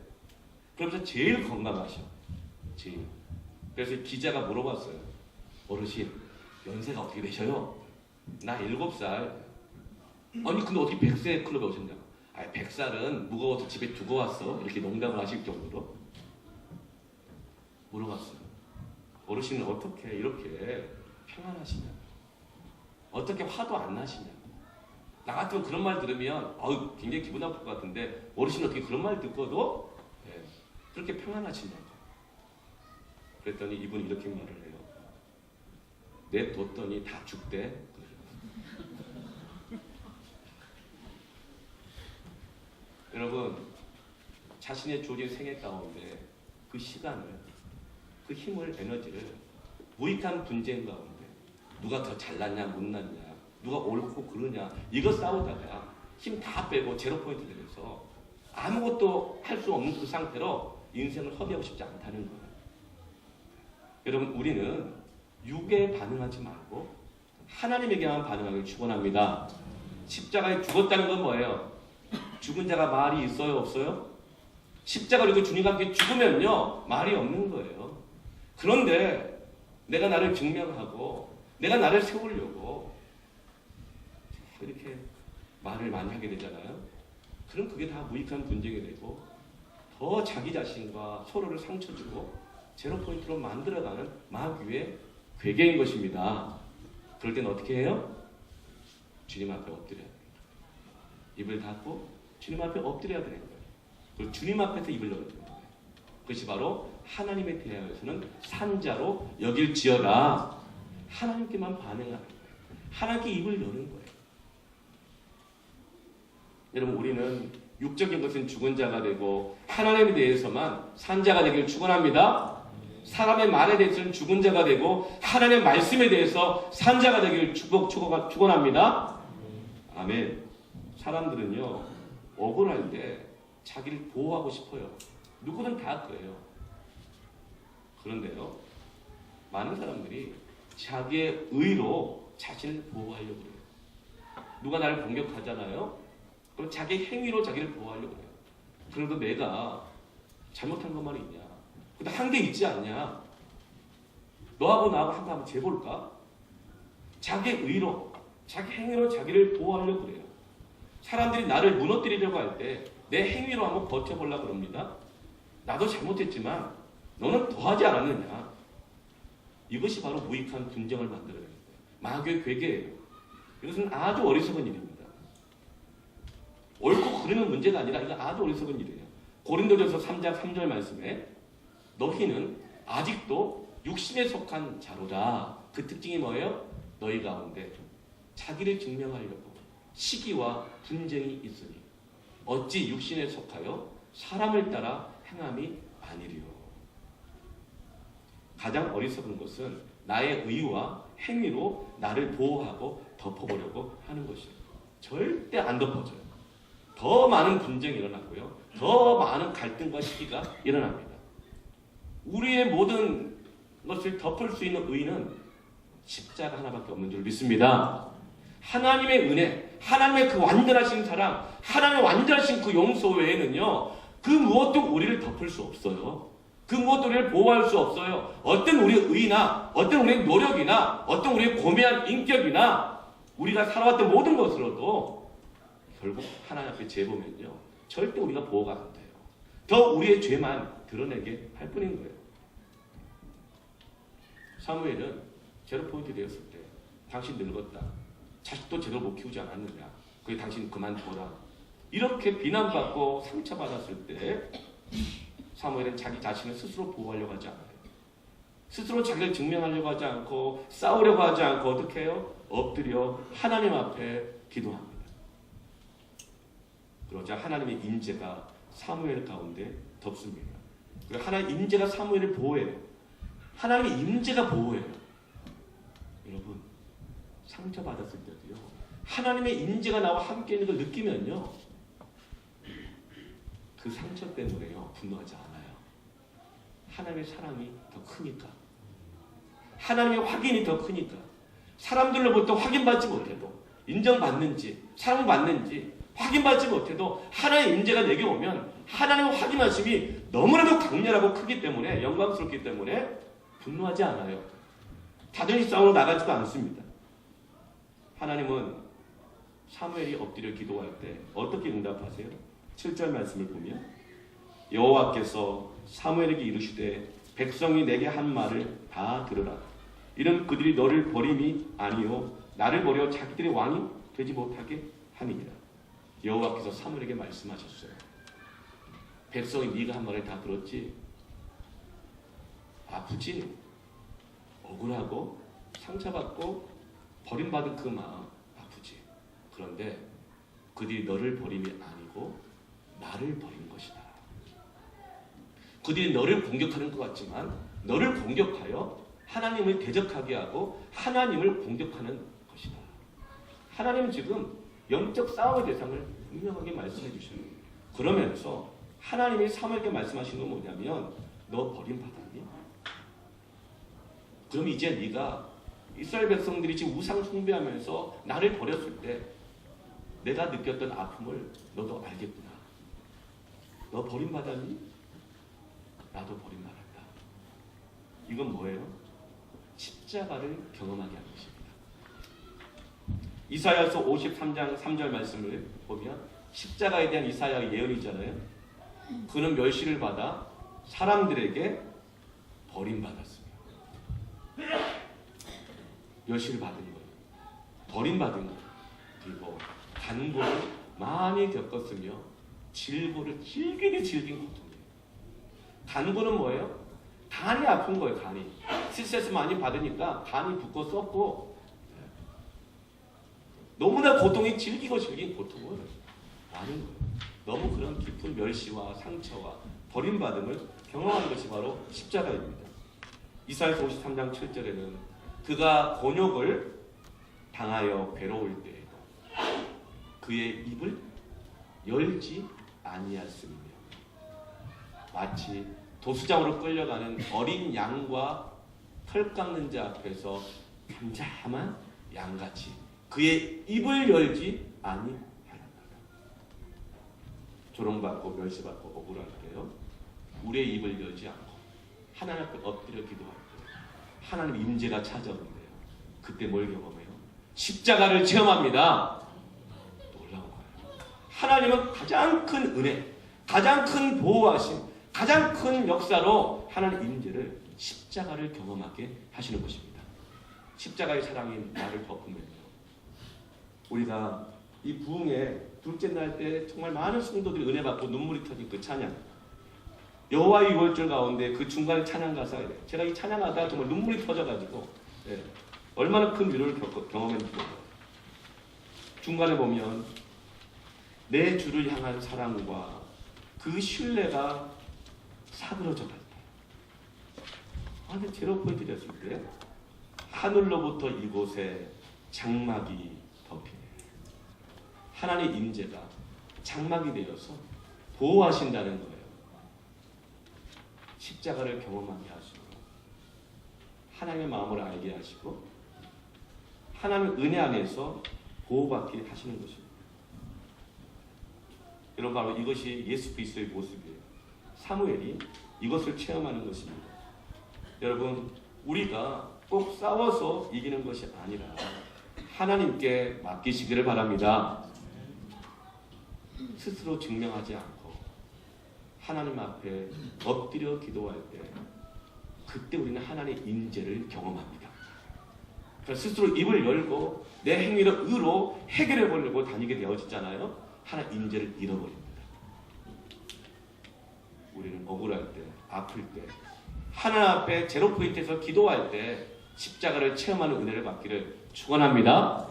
Speaker 1: 그러면서 제일 건강하셔. 제일. 그래서 기자가 물어봤어요. 어르신 연세가 어떻게 되셔요? 나 7살. 아니 근데 어떻게 100세 클럽에 오셨냐고. 100살은 무거워서 집에 두고 왔어. 이렇게 농담을 하실 정도로 물어봤어요. 어르신은 어떻게 이렇게 평안하시냐? 어떻게 화도 안 나시냐? 나 같으면 그런 말 들으면 굉장히 기분 나쁠 것 같은데 어르신은 어떻게 그런 말 듣고도 그렇게 평안하시냐고. 그랬더니 이분이 이렇게 말을 해요. 내뒀더니 다 죽대. 여러분 자신의 주어진 생애 가운데 그 시간을 그 힘을 에너지를 무익한 분쟁 가운데 누가 더 잘났냐 못났냐 누가 옳고 그러냐 이거 싸우다가 힘 다 빼고 제로 포인트 되면서 아무것도 할 수 없는 그 상태로 인생을 허비하고 싶지 않다는 거예요. 여러분 우리는 육에 반응하지 말고 하나님에게만 반응하길 축원합니다. 십자가에 죽었다는 건 뭐예요? 죽은 자가 말이 있어요 없어요? 십자가로 이거 주님과 함께 죽으면요 말이 없는 거예요. 그런데 내가 나를 증명하고 내가 나를 세우려고 이렇게 말을 많이 하게 되잖아요. 그럼 그게 다 무익한 분쟁이 되고 더 자기 자신과 서로를 상처 주고 제로 포인트로 만들어가는 마귀의 괴계인 것입니다. 그럴 땐 어떻게 해요? 주님 앞에 엎드려야 돼요. 입을 닫고 주님 앞에 엎드려야 되는 거예요. 그리고 주님 앞에서 입을 열어야 되는 거예요. 그것이 바로 하나님에 대하여서는 산자로 여길지어다. 하나님께만 반응하는 거예요. 하나님께 입을 여는 거예요. 여러분, 우리는 육적인 것은 죽은 자가 되고 하나님에 대해서만 산자가 되길 축원합니다. 사람의 말에 대해서는 죽은 자가 되고 하나님의 말씀에 대해서 산자가 되길 축원합니다. 아멘. 사람들은요, 억울할 때 자기를 보호하고 싶어요. 누구든 다 그래요. 그런데요, 많은 사람들이 자기의 의로 자신을 보호하려고 그래요. 누가 나를 공격하잖아요. 그럼 자기 행위로 자기를 보호하려고 해요. 그래도 내가 잘못한 것만 있냐? 근데 한 게 있지 않냐? 너하고 나하고 한 거 한번 재볼까? 자기 의로, 자기 행위로 자기를 보호하려고 그래요. 사람들이 나를 무너뜨리려고 할 때 내 행위로 한번 버텨보려고 그럽니다. 나도 잘못했지만 너는 더하지 않았느냐? 이것이 바로 무익한 분쟁을 만들어내는 거예요. 마귀의 괴계예요. 이것은 아주 어리석은 일입니다. 옳고 그르는 문제가 아니라 이건 아주 어리석은 일이에요. 고린도전서 3장 3절 말씀에 너희는 아직도 육신에 속한 자로다. 그 특징이 뭐예요? 너희 가운데 자기를 증명하려고 시기와 분쟁이 있으니 어찌 육신에 속하여 사람을 따라 행함이 아니리요. 가장 어리석은 것은 나의 의와 행위로 나를 보호하고 덮어보려고 하는 것이에요. 절대 안 덮어져요. 더 많은 분쟁이 일어나고요. 더 많은 갈등과 시기가 일어납니다. 우리의 모든 것을 덮을 수 있는 의는 십자가 하나밖에 없는 줄 믿습니다. 하나님의 은혜, 하나님의 그 완전하신 사랑, 하나님의 완전하신 그 용서 외에는요, 그 무엇도 우리를 덮을 수 없어요. 그 무엇도 우리를 보호할 수 없어요. 어떤 우리의 의나, 어떤 우리의 노력이나, 어떤 우리의 고매한 인격이나, 우리가 살아왔던 모든 것으로도 결국 하나님 앞에 재보면요, 절대 우리가 보호가 안 돼요. 더 우리의 죄만 드러내게 할 뿐인 거예요. 사무엘은 제로 포인트 되었을 때 당신 늙었다. 자식도 제대로 못 키우지 않았느냐. 그게 당신 그만둬라. 이렇게 비난받고 상처받았을 때 사무엘은 자기 자신을 스스로 보호하려고 하지 않아요. 스스로 자기를 증명하려고 하지 않고 싸우려고 하지 않고 어떻게 해요? 엎드려 하나님 앞에 기도합니다. 그러자 하나님의 임재가 사무엘 가운데 덮습니다. 그리고 하나님의 임재가 사무엘을 보호해요. 하나님의 임재가 보호해요. 여러분, 상처받았을 때도요, 하나님의 임재가 나와 함께 있는 걸 느끼면요, 그 상처 때문에요, 분노하지 않아요. 하나님의 사랑이 더 크니까. 하나님의 확인이 더 크니까. 사람들로부터 확인받지 못해도, 인정받는지, 사랑받는지 확인받지 못해도 하나님의 임재가 내게 오면 하나님의 확인하심이 너무나도 강렬하고 크기 때문에, 영광스럽기 때문에 분노하지 않아요. 자존심 싸움으로 나가지도 않습니다. 하나님은 사무엘이 엎드려 기도할 때 어떻게 응답하세요? 7절 말씀을 보면 여호와께서 사무엘에게 이르시되 백성이 내게 한 말을 다 들으라. 이는 그들이 너를 버림이 아니요 나를 버려 자기들의 왕이 되지 못하게 함이니라. 여호와께서 사무엘에게 말씀하셨어요. 백성이 네가 한 말을 다 들었지? 아프지? 억울하고 상처받고 버림받은 그 마음 아프지. 그런데 그들이 너를 버림이 아니고 나를 버린 것이다. 그들이 너를 공격하는 것 같지만 너를 공격하여 하나님을 대적하게 하고 하나님을 공격하는 것이다. 하나님은 지금 영적 싸움의 대상을 분명하게 말씀해 주시는 거예요. 그러면서 하나님이 사무엘에게 말씀하신 건 뭐냐면 너 버림받았니? 그럼 이제 네가 이스라엘 백성들이 지금 우상 숭배하면서 나를 버렸을 때 내가 느꼈던 아픔을 너도 알겠구나. 너 버림받았니? 나도 버림받았다. 이건 뭐예요? 십자가. 십자가를 경험하게 한 것입니다. 이사야서 53장 3절 말씀을 보면 십자가에 대한 이사야의 예언이잖아요. 그는 멸시를 받아 사람들에게 버림받았습니다. 멸시를 받은 거예요. 버림받은 거예요. 그리고 간고를 많이 겪었으며 질고를 질기게 즐긴 고통이에요. 간고는 뭐예요? 간이 아픈 거예요. 간이. 스트레스 많이 받으니까 간이 붓고 썩고 너무나 고통이 질기고 질긴 고통을 아는 거예요. 너무 그런 깊은 멸시와 상처와 버림받음을 경험하는 것이 바로 십자가입니다. 이사야서 53장 7절에는 그가 곤욕을 당하여 괴로울 때에도 그의 입을 열지 아니하였으며 마치 도수장으로 끌려가는 어린 양과 털 깎는 자 앞에서 잠잠한 양같이 그의 입을 열지 아니하였다. 조롱받고 멸시받고 억울할 때요, 우리의 입을 열지 않고 하나님 앞에 엎드려 기도할 때 하나님 임재가 찾아오는데요, 그때 뭘 경험해요? 십자가를 체험합니다. 놀라운 거예요. 하나님은 가장 큰 은혜, 가장 큰 보호하심, 가장 큰 역사로 하나님 임재를 십자가를 경험하게 하시는 것입니다. 십자가의 사랑이 나를 덮으면요, 우리가 이 부흥회 둘째 날 때 정말 많은 성도들이 은혜 받고 눈물이 터진 그 찬양, 여호와의 유월절 가운데 그 중간에 찬양 가사에 제가 이 찬양하다가 정말 눈물이 터져가지고 얼마나 큰 위로를 경험했는지 몰라요. 중간에 보면 내 주를 향한 사랑과 그 신뢰가 사그러져 갈 때, 근데 제로 포인트 됐을 때 하늘로부터 이곳에 장막이 덮이네. 하나님의 임재가 장막이 되어서 보호하신다는 거예요. 십자가를 경험하게 하시고 하나님의 마음을 알게 하시고 하나님의 은혜 안에서 보호받게 하시는 것입니다. 여러분, 바로 이것이 예수 그리스도의 모습이에요. 사무엘이 이것을 체험하는 것입니다. 여러분, 우리가 꼭 싸워서 이기는 것이 아니라 하나님께 맡기시기를 바랍니다. 스스로 증명하지 않고 하나님 앞에 엎드려 기도할 때 그때 우리는 하나님의 임재를 경험합니다. 그러니까 스스로 입을 열고 내 행위를 의로 해결해 보려고 다니게 되어지잖아요. 하나님 임재를 잃어버립니다. 우리는 억울할 때, 아플 때, 하나님 앞에 제로 포인트에서 기도할 때 십자가를 체험하는 은혜를 받기를 축원합니다.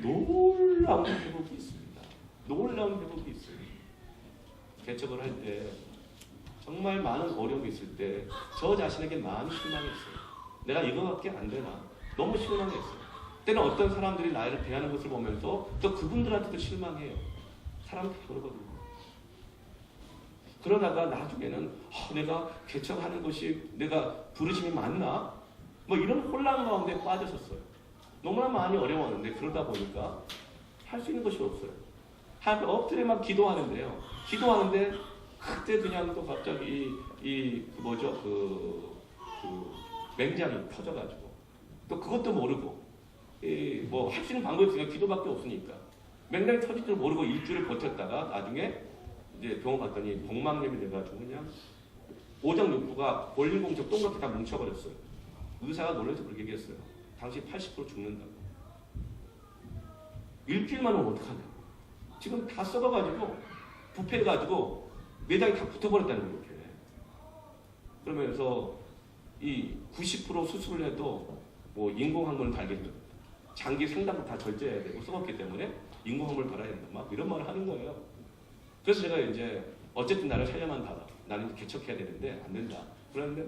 Speaker 1: 놀라운 회복이 있습니다. 놀라운 회복이 있어요. 개척을 할 때 정말 많은 어려움이 있을 때 저 자신에게 많이 실망했어요. 내가 이거밖에 안 되나? 너무 실망했어요. 때는 어떤 사람들이 나를 대하는 것을 보면서 또 그분들한테도 실망해요. 사람 다 그러거든요. 그러다가 나중에는 내가 개척하는 것이 내가 부르심이 맞나? 뭐 이런 혼란 가운데 빠졌었어요. 너무나 많이 어려웠는데 그러다 보니까 할 수 있는 것이 없어요. 하나님 엎드려 막 기도하는데요. 기도하는데 그때 그냥 또 갑자기 맹장이 터져가지고 또 그것도 모르고 뭐 할 수 있는 방법이 없으니까 기도밖에 없으니까 맹장이 터질 줄 모르고 일주일을 버텼다가 나중에 이제 병원 갔더니 복막염이 돼가지고 그냥 오장육부가 올림공처 동그랗게 다 뭉쳐버렸어요. 의사가 놀라서 그렇게 얘기했어요. 당신 80% 죽는다고. 일주일만 하면 어떡하냐. 지금 다 썩어가지고 부패해가지고 내장이 다 붙어버렸다는 거예요. 이렇게. 그러면서 이 90% 수술을 해도 뭐 인공항문을 달겠죠. 장기 상담도 다 절제해야 되고 썩었기 때문에 인공항문을 달아야 된다. 막 이런 말을 하는 거예요. 그래서 제가 이제 어쨌든 나를 살려만 달아. 나는 개척해야 되는데 안 된다. 그런데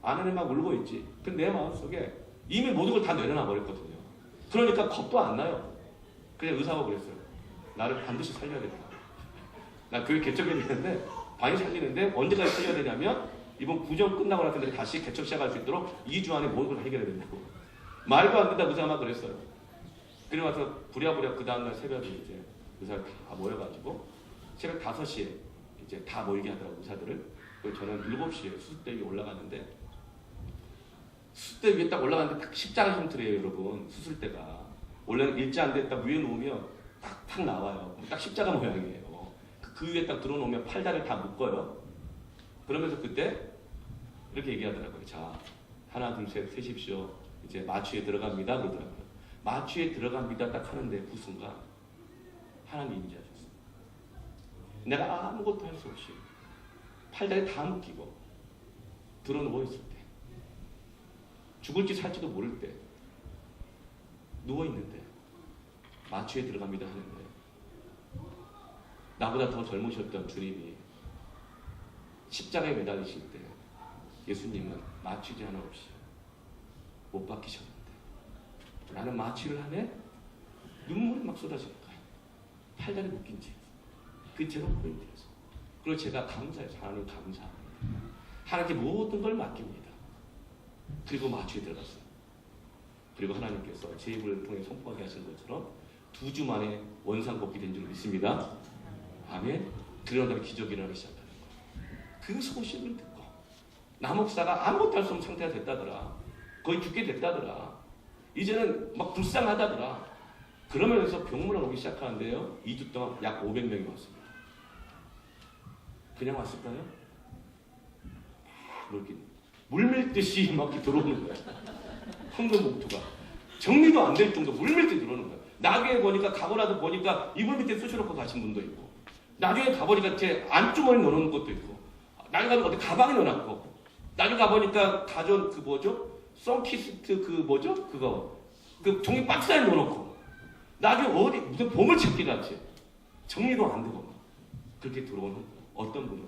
Speaker 1: 아내는 막 울고 있지. 근데 내 마음속에 이미 모든 걸 다 내려놔 버렸거든요. 그러니까 겁도 안 나요. 그냥 의사가 그랬어요. 나를 반드시 살려야 된다. 나 교회 개척해야 되는데 반드시 살리는데 언제까지 살려야 되냐면 이번 구정 끝나고 나서 내가 다시 개척 시작할 수 있도록 2주 안에 모든 걸 해결해야 된다고. 말도 안 된다 의사가 막 그랬어요. 그리고 나서 부랴부랴 그 다음날 새벽에 이제 의사가 다 모여가지고 새벽 5시에 이제 다 모이게 하더라고 의사들을. 그리고 저는 7시에 수술대기 올라갔는데 수술대 위에 딱 올라가는데 딱 십자가 형태래요, 여러분. 수술대가 원래는 일자 안 됐다 위에 놓으면 탁 나와요. 딱 십자가 모양이에요. 그 위에 딱 들어놓으면 팔다리를 다 묶어요. 그러면서 그때 이렇게 얘기하더라고요. 자, 하나 둘 셋 세십시오. 이제 마취에 들어갑니다 그러더라고요. 마취에 들어갑니다 딱 하는데 그 순간 하나님 임재하셨어요. 내가 아무것도 할 수 없이 팔다리 다 묶이고 들어 누워 있을 때, 죽을지 살지도 모를 때, 누워 있는데 마취에 들어갑니다 하는데 나보다 더 젊으셨던 주님이 십자가에 매달리실 때 예수님은 마취제 하나 없이 못 박히셨는데 나는 마취를 하네? 눈물이 막 쏟아지는 거예요. 팔다리 묶인 채. 그 제로 포인트에서. 그리고 제가 감사해서 하나님 감사합니다. 하나님께 모든 걸 맡깁니다. 그리고 마취에 들어갔어요. 그리고 하나님께서 제 입을 통해 선포하게 하신 것처럼 2주 만에 원상복귀 된 줄 믿습니다. 아멘. 그러는 다음에 기적이 일어나기 시작하는 거예요. 그 소식을 듣고 나 목사가 아무것도 할 수 없는 상태가 됐다더라. 거의 죽게 됐다더라. 이제는 막 불쌍하다더라. 그러면서 병문안 오기 시작하는데요. 2주 동안 약 500명이 왔습니다. 그냥 왔을까요? 막 이렇게 물밀듯이 막 이렇게 들어오는 거야. 황금 목투가 정리도 안 될 정도 물밀듯이 들어오는 거야. 나중에 보니까 가보라도 보니까 이불 밑에 쑤셔놓고 가신 분도 있고, 나중에 가보니까 제 안주머니 넣어놓은 것도 있고, 나중에 가면 어디 가방에 넣어놨고, 나중에 가보니까 가전 그 뭐죠? 썬키스트 그 뭐죠? 그거 그 종이 박스에 넣어놓고, 나중에 어디 무슨 보물찾기 같이 정리도 안 되고 그렇게 들어오는 어떤 분은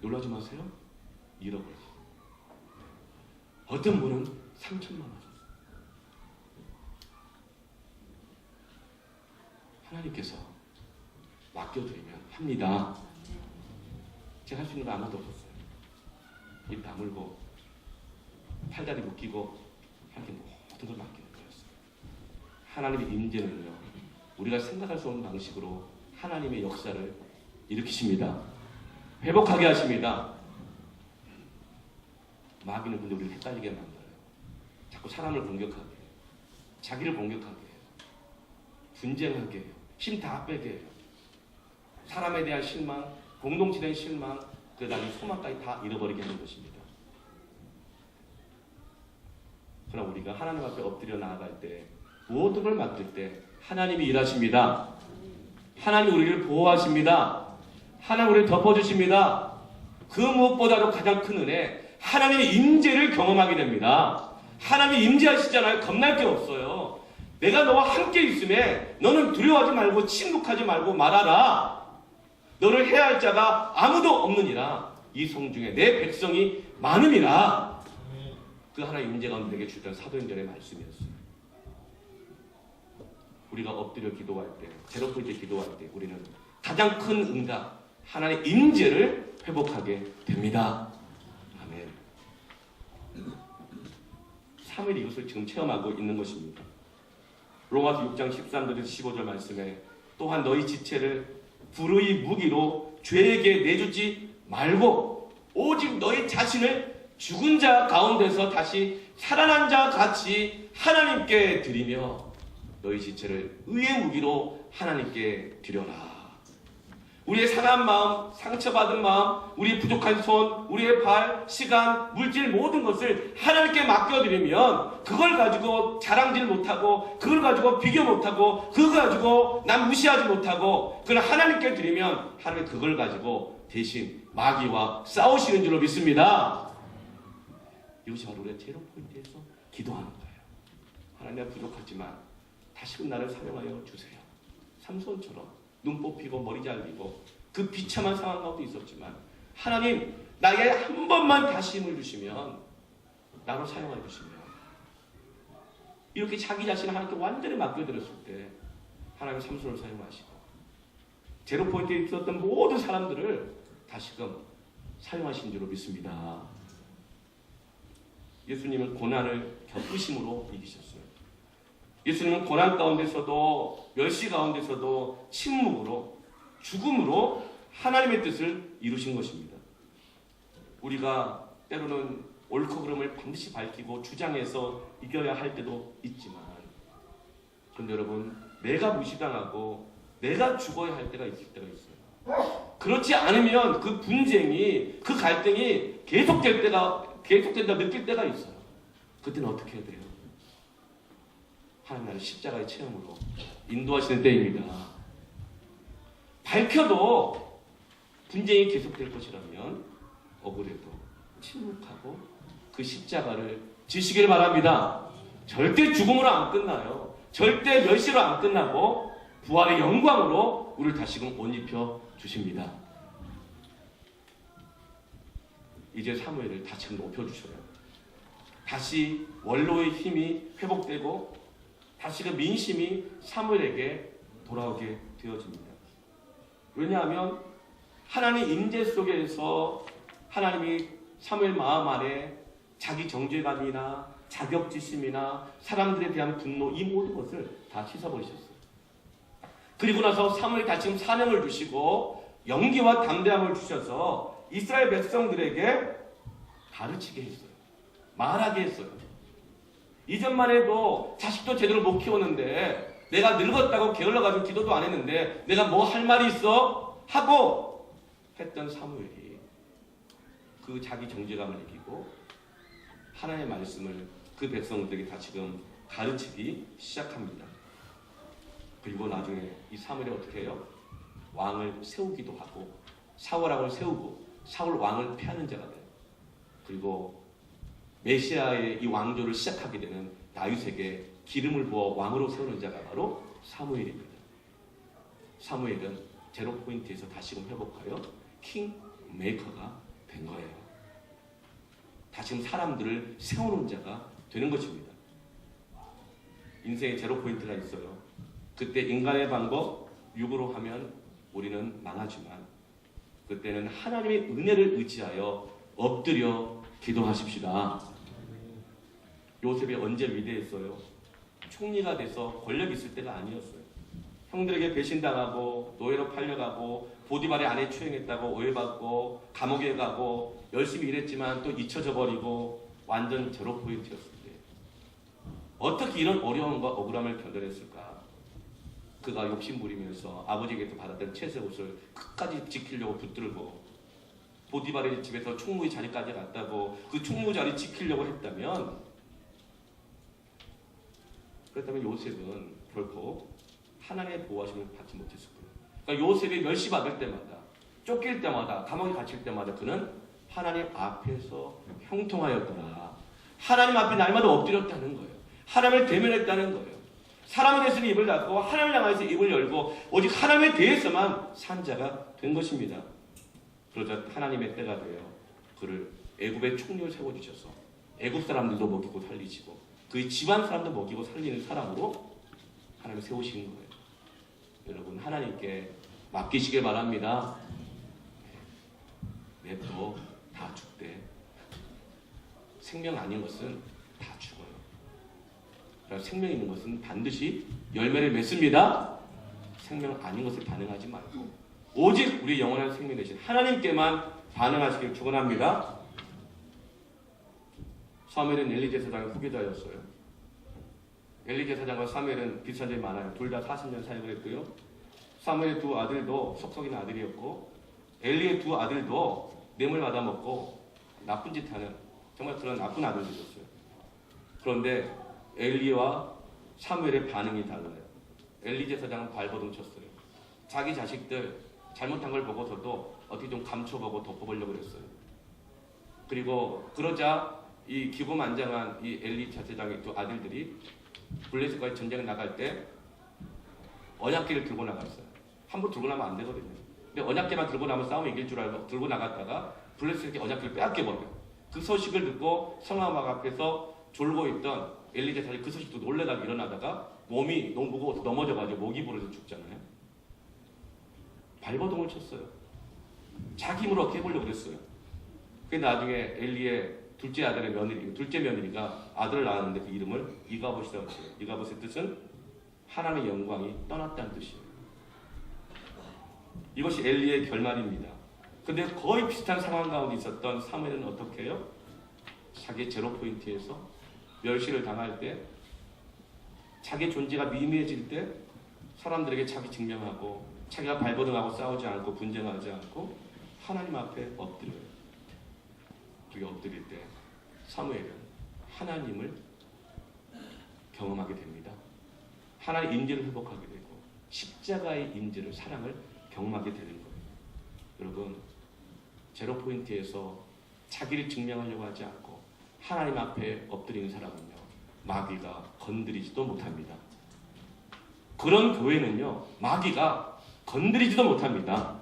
Speaker 1: 놀라지 마세요. 잃어버렸어요. 어떤 분은 3천만 원 줬어요. 하나님께서 맡겨드리면 합니다. 제가 할 수 있는 거 아무도 없었어요. 입 다물고 팔다리 묶이고 하나님께 모든 걸 맡기는 거였어요. 하나님의 임재는요, 우리가 생각할 수 없는 방식으로 하나님의 역사를 일으키십니다. 회복하게 하십니다. 마귀는 근데 우리를 헷갈리게 만들어요. 자꾸 사람을 공격하게 해요. 자기를 공격하게 해요. 분쟁하게 해요. 힘 다 빼게 해요. 사람에 대한 실망, 공동체에 대한 실망, 그 다음에 소망까지 다 잃어버리게 하는 것입니다. 그러나 우리가 하나님 앞에 엎드려 나아갈 때, 모든 걸 맡길 때 하나님이 일하십니다. 하나님이 우리를 보호하십니다. 하나님 우리를 덮어주십니다. 그 무엇보다도 가장 큰 은혜, 하나님의 임재를 경험하게 됩니다. 하나님이 임재하시잖아요. 겁날 게 없어요. 내가 너와 함께 있음에 너는 두려워하지 말고 침묵하지 말고 말하라. 너를 해할 자가 아무도 없느니라. 이 성중에 내 백성이 많음이라. 그 하나님의 임재 가운데 내게 주던 사도행전의 말씀이었어요. 우리가 엎드려 기도할 때, 제로포인트 기도할 때 우리는 가장 큰 응답, 하나님의 임재를 회복하게 됩니다. 아멘. 3일 이것을 지금 체험하고 있는 것입니다. 로마서 6장 13절에서 15절 말씀에 또한 너희 지체를 불의 무기로 죄에게 내주지 말고 오직 너희 자신을 죽은 자 가운데서 다시 살아난 자 같이 하나님께 드리며 너희 지체를 의의 무기로 하나님께 드려라. 우리의 상한 마음, 상처받은 마음, 우리의 부족한 손, 우리의 발, 시간, 물질 모든 것을 하나님께 맡겨드리면 그걸 가지고 자랑질 못하고, 그걸 가지고 비교 못하고, 그걸 가지고 난 무시하지 못하고, 그걸 하나님께 드리면 하나님 그걸 가지고 대신 마귀와 싸우시는 줄로 믿습니다. 이것이 바로 우리의 제로 포인트에서 기도하는 거예요. 하나님, 내가 부족하지만 다시금 나를 사용하여 주세요. 삼손처럼 눈 뽑히고 머리 잘리고 그 비참한 상황 가운데 있었지만 하나님, 나에게 한 번만 다시 힘을 주시면, 나로 사용해 주시면, 이렇게 자기 자신을 하나님께 완전히 맡겨드렸을 때 하나님 삼손을 사용하시고 제로 포인트에 있었던 모든 사람들을 다시금 사용하신 줄로 믿습니다. 예수님은 고난을 겪으심으로 이기셨어요. 예수님은 고난 가운데서도, 멸시 가운데서도 침묵으로, 죽음으로 하나님의 뜻을 이루신 것입니다. 우리가 때로는
Speaker 2: 옳고 그름을 반드시 밝히고 주장해서 이겨야 할 때도 있지만, 그런데 여러분, 내가 무시당하고 내가 죽어야 할 때가 있을 때가 있어요. 그렇지 않으면 그 분쟁이, 그 갈등이 계속된다 느낄 때가 있어요. 그때는 어떻게 해야 돼요? 하나님 나를 십자가의 체험으로 인도하시는 때입니다. 밝혀도 분쟁이 계속될 것이라면 억울해도 침묵하고 그 십자가를 지시길 바랍니다. 절대 죽음으로 안 끝나요. 절대 멸시로 안 끝나고 부활의 영광으로 우리를 다시금 옷 입혀 주십니다. 이제 사무엘을 다시금 높여주셔요. 다시 원로의 힘이 회복되고 다시금 민심이 사무엘에게 돌아오게 되어집니다. 왜냐하면 하나님 임재 속에서 하나님이 사무엘 마음 안에 자기 정죄감이나 자격지심이나 사람들에 대한 분노, 이 모든 것을 다 씻어버리셨어요. 그리고 나서 사무엘 다시금 사명을 주시고 용기와 담대함을 주셔서 이스라엘 백성들에게 가르치게 했어요. 말하게 했어요. 이전만 해도 자식도 제대로 못 키웠는데, 내가 늙었다고 게을러가지고 기도도 안 했는데 내가 뭐 할 말이 있어? 하고 했던 사무엘이 그 자기 정죄감을 이기고 하나님의 말씀을 그 백성들에게 다시금 가르치기 시작합니다. 그리고 나중에 이 사무엘이 어떻게 해요? 왕을 세우기도 하고 사울왕을 세우고 사울 왕을 패하는 자가 돼요. 그리고 메시아의 이 왕조를 시작하게 되는 다윗에게 기름을 부어 왕으로 세우는 자가 바로 사무엘입니다. 사무엘은 제로 포인트에서 다시금 회복하여 킹 메이커가 된 거예요. 다시금 사람들을 세우는 자가 되는 것입니다. 인생에 제로 포인트가 있어요. 그때 인간의 방법, 육으로 하면 우리는 망하지만 그때는 하나님의 은혜를 의지하여 엎드려 기도하십시다. 요셉이 언제 위대했어요? 총리가 돼서 권력 있을 때가 아니었어요. 형들에게 배신당하고 노예로 팔려가고 보디발의 아내 추행했다고 오해받고 감옥에 가고 열심히 일했지만 또 잊혀져 버리고 완전 제로 포인트였을 때 어떻게 이런 어려움과 억울함을 견뎌냈을까? 그가 욕심부리면서 아버지에게서 받았던 채색 옷을 끝까지 지키려고 붙들고 보디발의 집에서 총무의 자리까지 갔다고 그 총무 자리 지키려고 했다면, 그렇다면 요셉은 결코 하나님의 보호하심을 받지 못했을 거예요. 그러니까 요셉이 멸시받을 때마다, 쫓길 때마다, 감옥에 갇힐 때마다 그는 하나님 앞에서 형통하였더라. 하나님 앞에 날마다 엎드렸다는 거예요. 하나님을 대면했다는 거예요. 사람에 대해서는 입을 닫고 하나님을 향해서 입을 열고 오직 하나님에 대해서만 산 자가 된 것입니다. 그러자 하나님의 때가 되어 그를 애굽의 총리를 세워주셔서 애굽 사람들도 먹이고 살리시고 그 집안 사람도 먹이고 살리는 사람으로 하나님을 세우신 거예요. 여러분, 하나님께 맡기시길 바랍니다. 냅둬 다 죽대. 생명 아닌 것은 다 죽어요. 그러나 생명 있는 것은 반드시 열매를 맺습니다. 생명 아닌 것을 반응하지 말고 오직 우리 영원한 생명 되신 하나님께만 반응하시길 축원합니다. 사무엘은 엘리 제사장의 후계자였어요. 엘리 제사장과 사무엘은 비슷한 점이 많아요. 둘 다 40년 사역을 했고요. 사무엘의 두 아들도 속속이는 아들이었고 엘리의 두 아들도 뇌물 받아먹고 나쁜 짓 하는 정말 그런 나쁜 아들들이었어요. 그런데 엘리와 사무엘의 반응이 달라요. 엘리 제사장은 발버둥 쳤어요. 자기 자식들 잘못한 걸 보고서도 어떻게 좀 감춰보고 덮어보려고 그랬어요. 그리고 그러자 이 기고만장한 이 엘리 제사장의 두 아들들이 블레셋과의 전쟁에 나갈 때 언약궤를 들고 나갔어요. 함부로 들고 나면 안 되거든요. 근데 언약궤만 들고 나면 싸움 이길 줄 알고 들고 나갔다가 블레셋에게 언약궤를 빼앗겨버려요. 그 소식을 듣고 성화막 앞에서 졸고 있던 엘리 제사장이 그 소식 듣고 놀래다가 일어나다가 몸이 너무 무거워서 넘어져가지고 목이 부러져 죽잖아요. 발버둥을 쳤어요. 자기 힘으로 어떻게 해보려고 그랬어요. 그게 나중에 엘리의 둘째 며느리가 아들을 낳았는데 그 이름을 이가봇이라고 했어요. 이가봇의 뜻은 하나님의 영광이 떠났다는 뜻이에요. 이것이 엘리의 결말입니다. 근데 거의 비슷한 상황 가운데 있었던 사무엘은 어떻게 해요? 자기 제로 포인트에서 멸시를 당할 때, 자기 존재가 미미해질 때 사람들에게 자기 증명하고 자기가 발버둥하고 싸우지 않고 분쟁하지 않고 하나님 앞에 엎드려요. 그게 엎드릴 때 사무엘은 하나님을 경험하게 됩니다. 하나님의 인재를 회복하게 되고 십자가의 인재를, 사랑을 경험하게 되는 거예요. 여러분, 제로 포인트에서 자기를 증명하려고 하지 않고 하나님 앞에 엎드리는 사람은요, 마귀가 건드리지도 못합니다. 그런 교회는요, 마귀가 건드리지도 못합니다.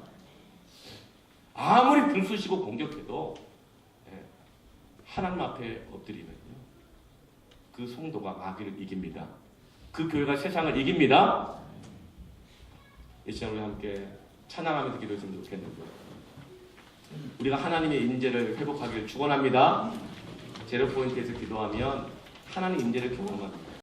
Speaker 2: 아무리 들쑤시고 공격해도 하나님 앞에 엎드리면요, 그 성도가 마귀를 이깁니다. 그 교회가 세상을 이깁니다. 이 시간 우리 함께 찬양하면서 기도했으면 좋겠는데요, 우리가 하나님의 인재를 회복하기를 축원합니다. 제로 포인트에서 기도하면 하나님의 인재를 경험합니다.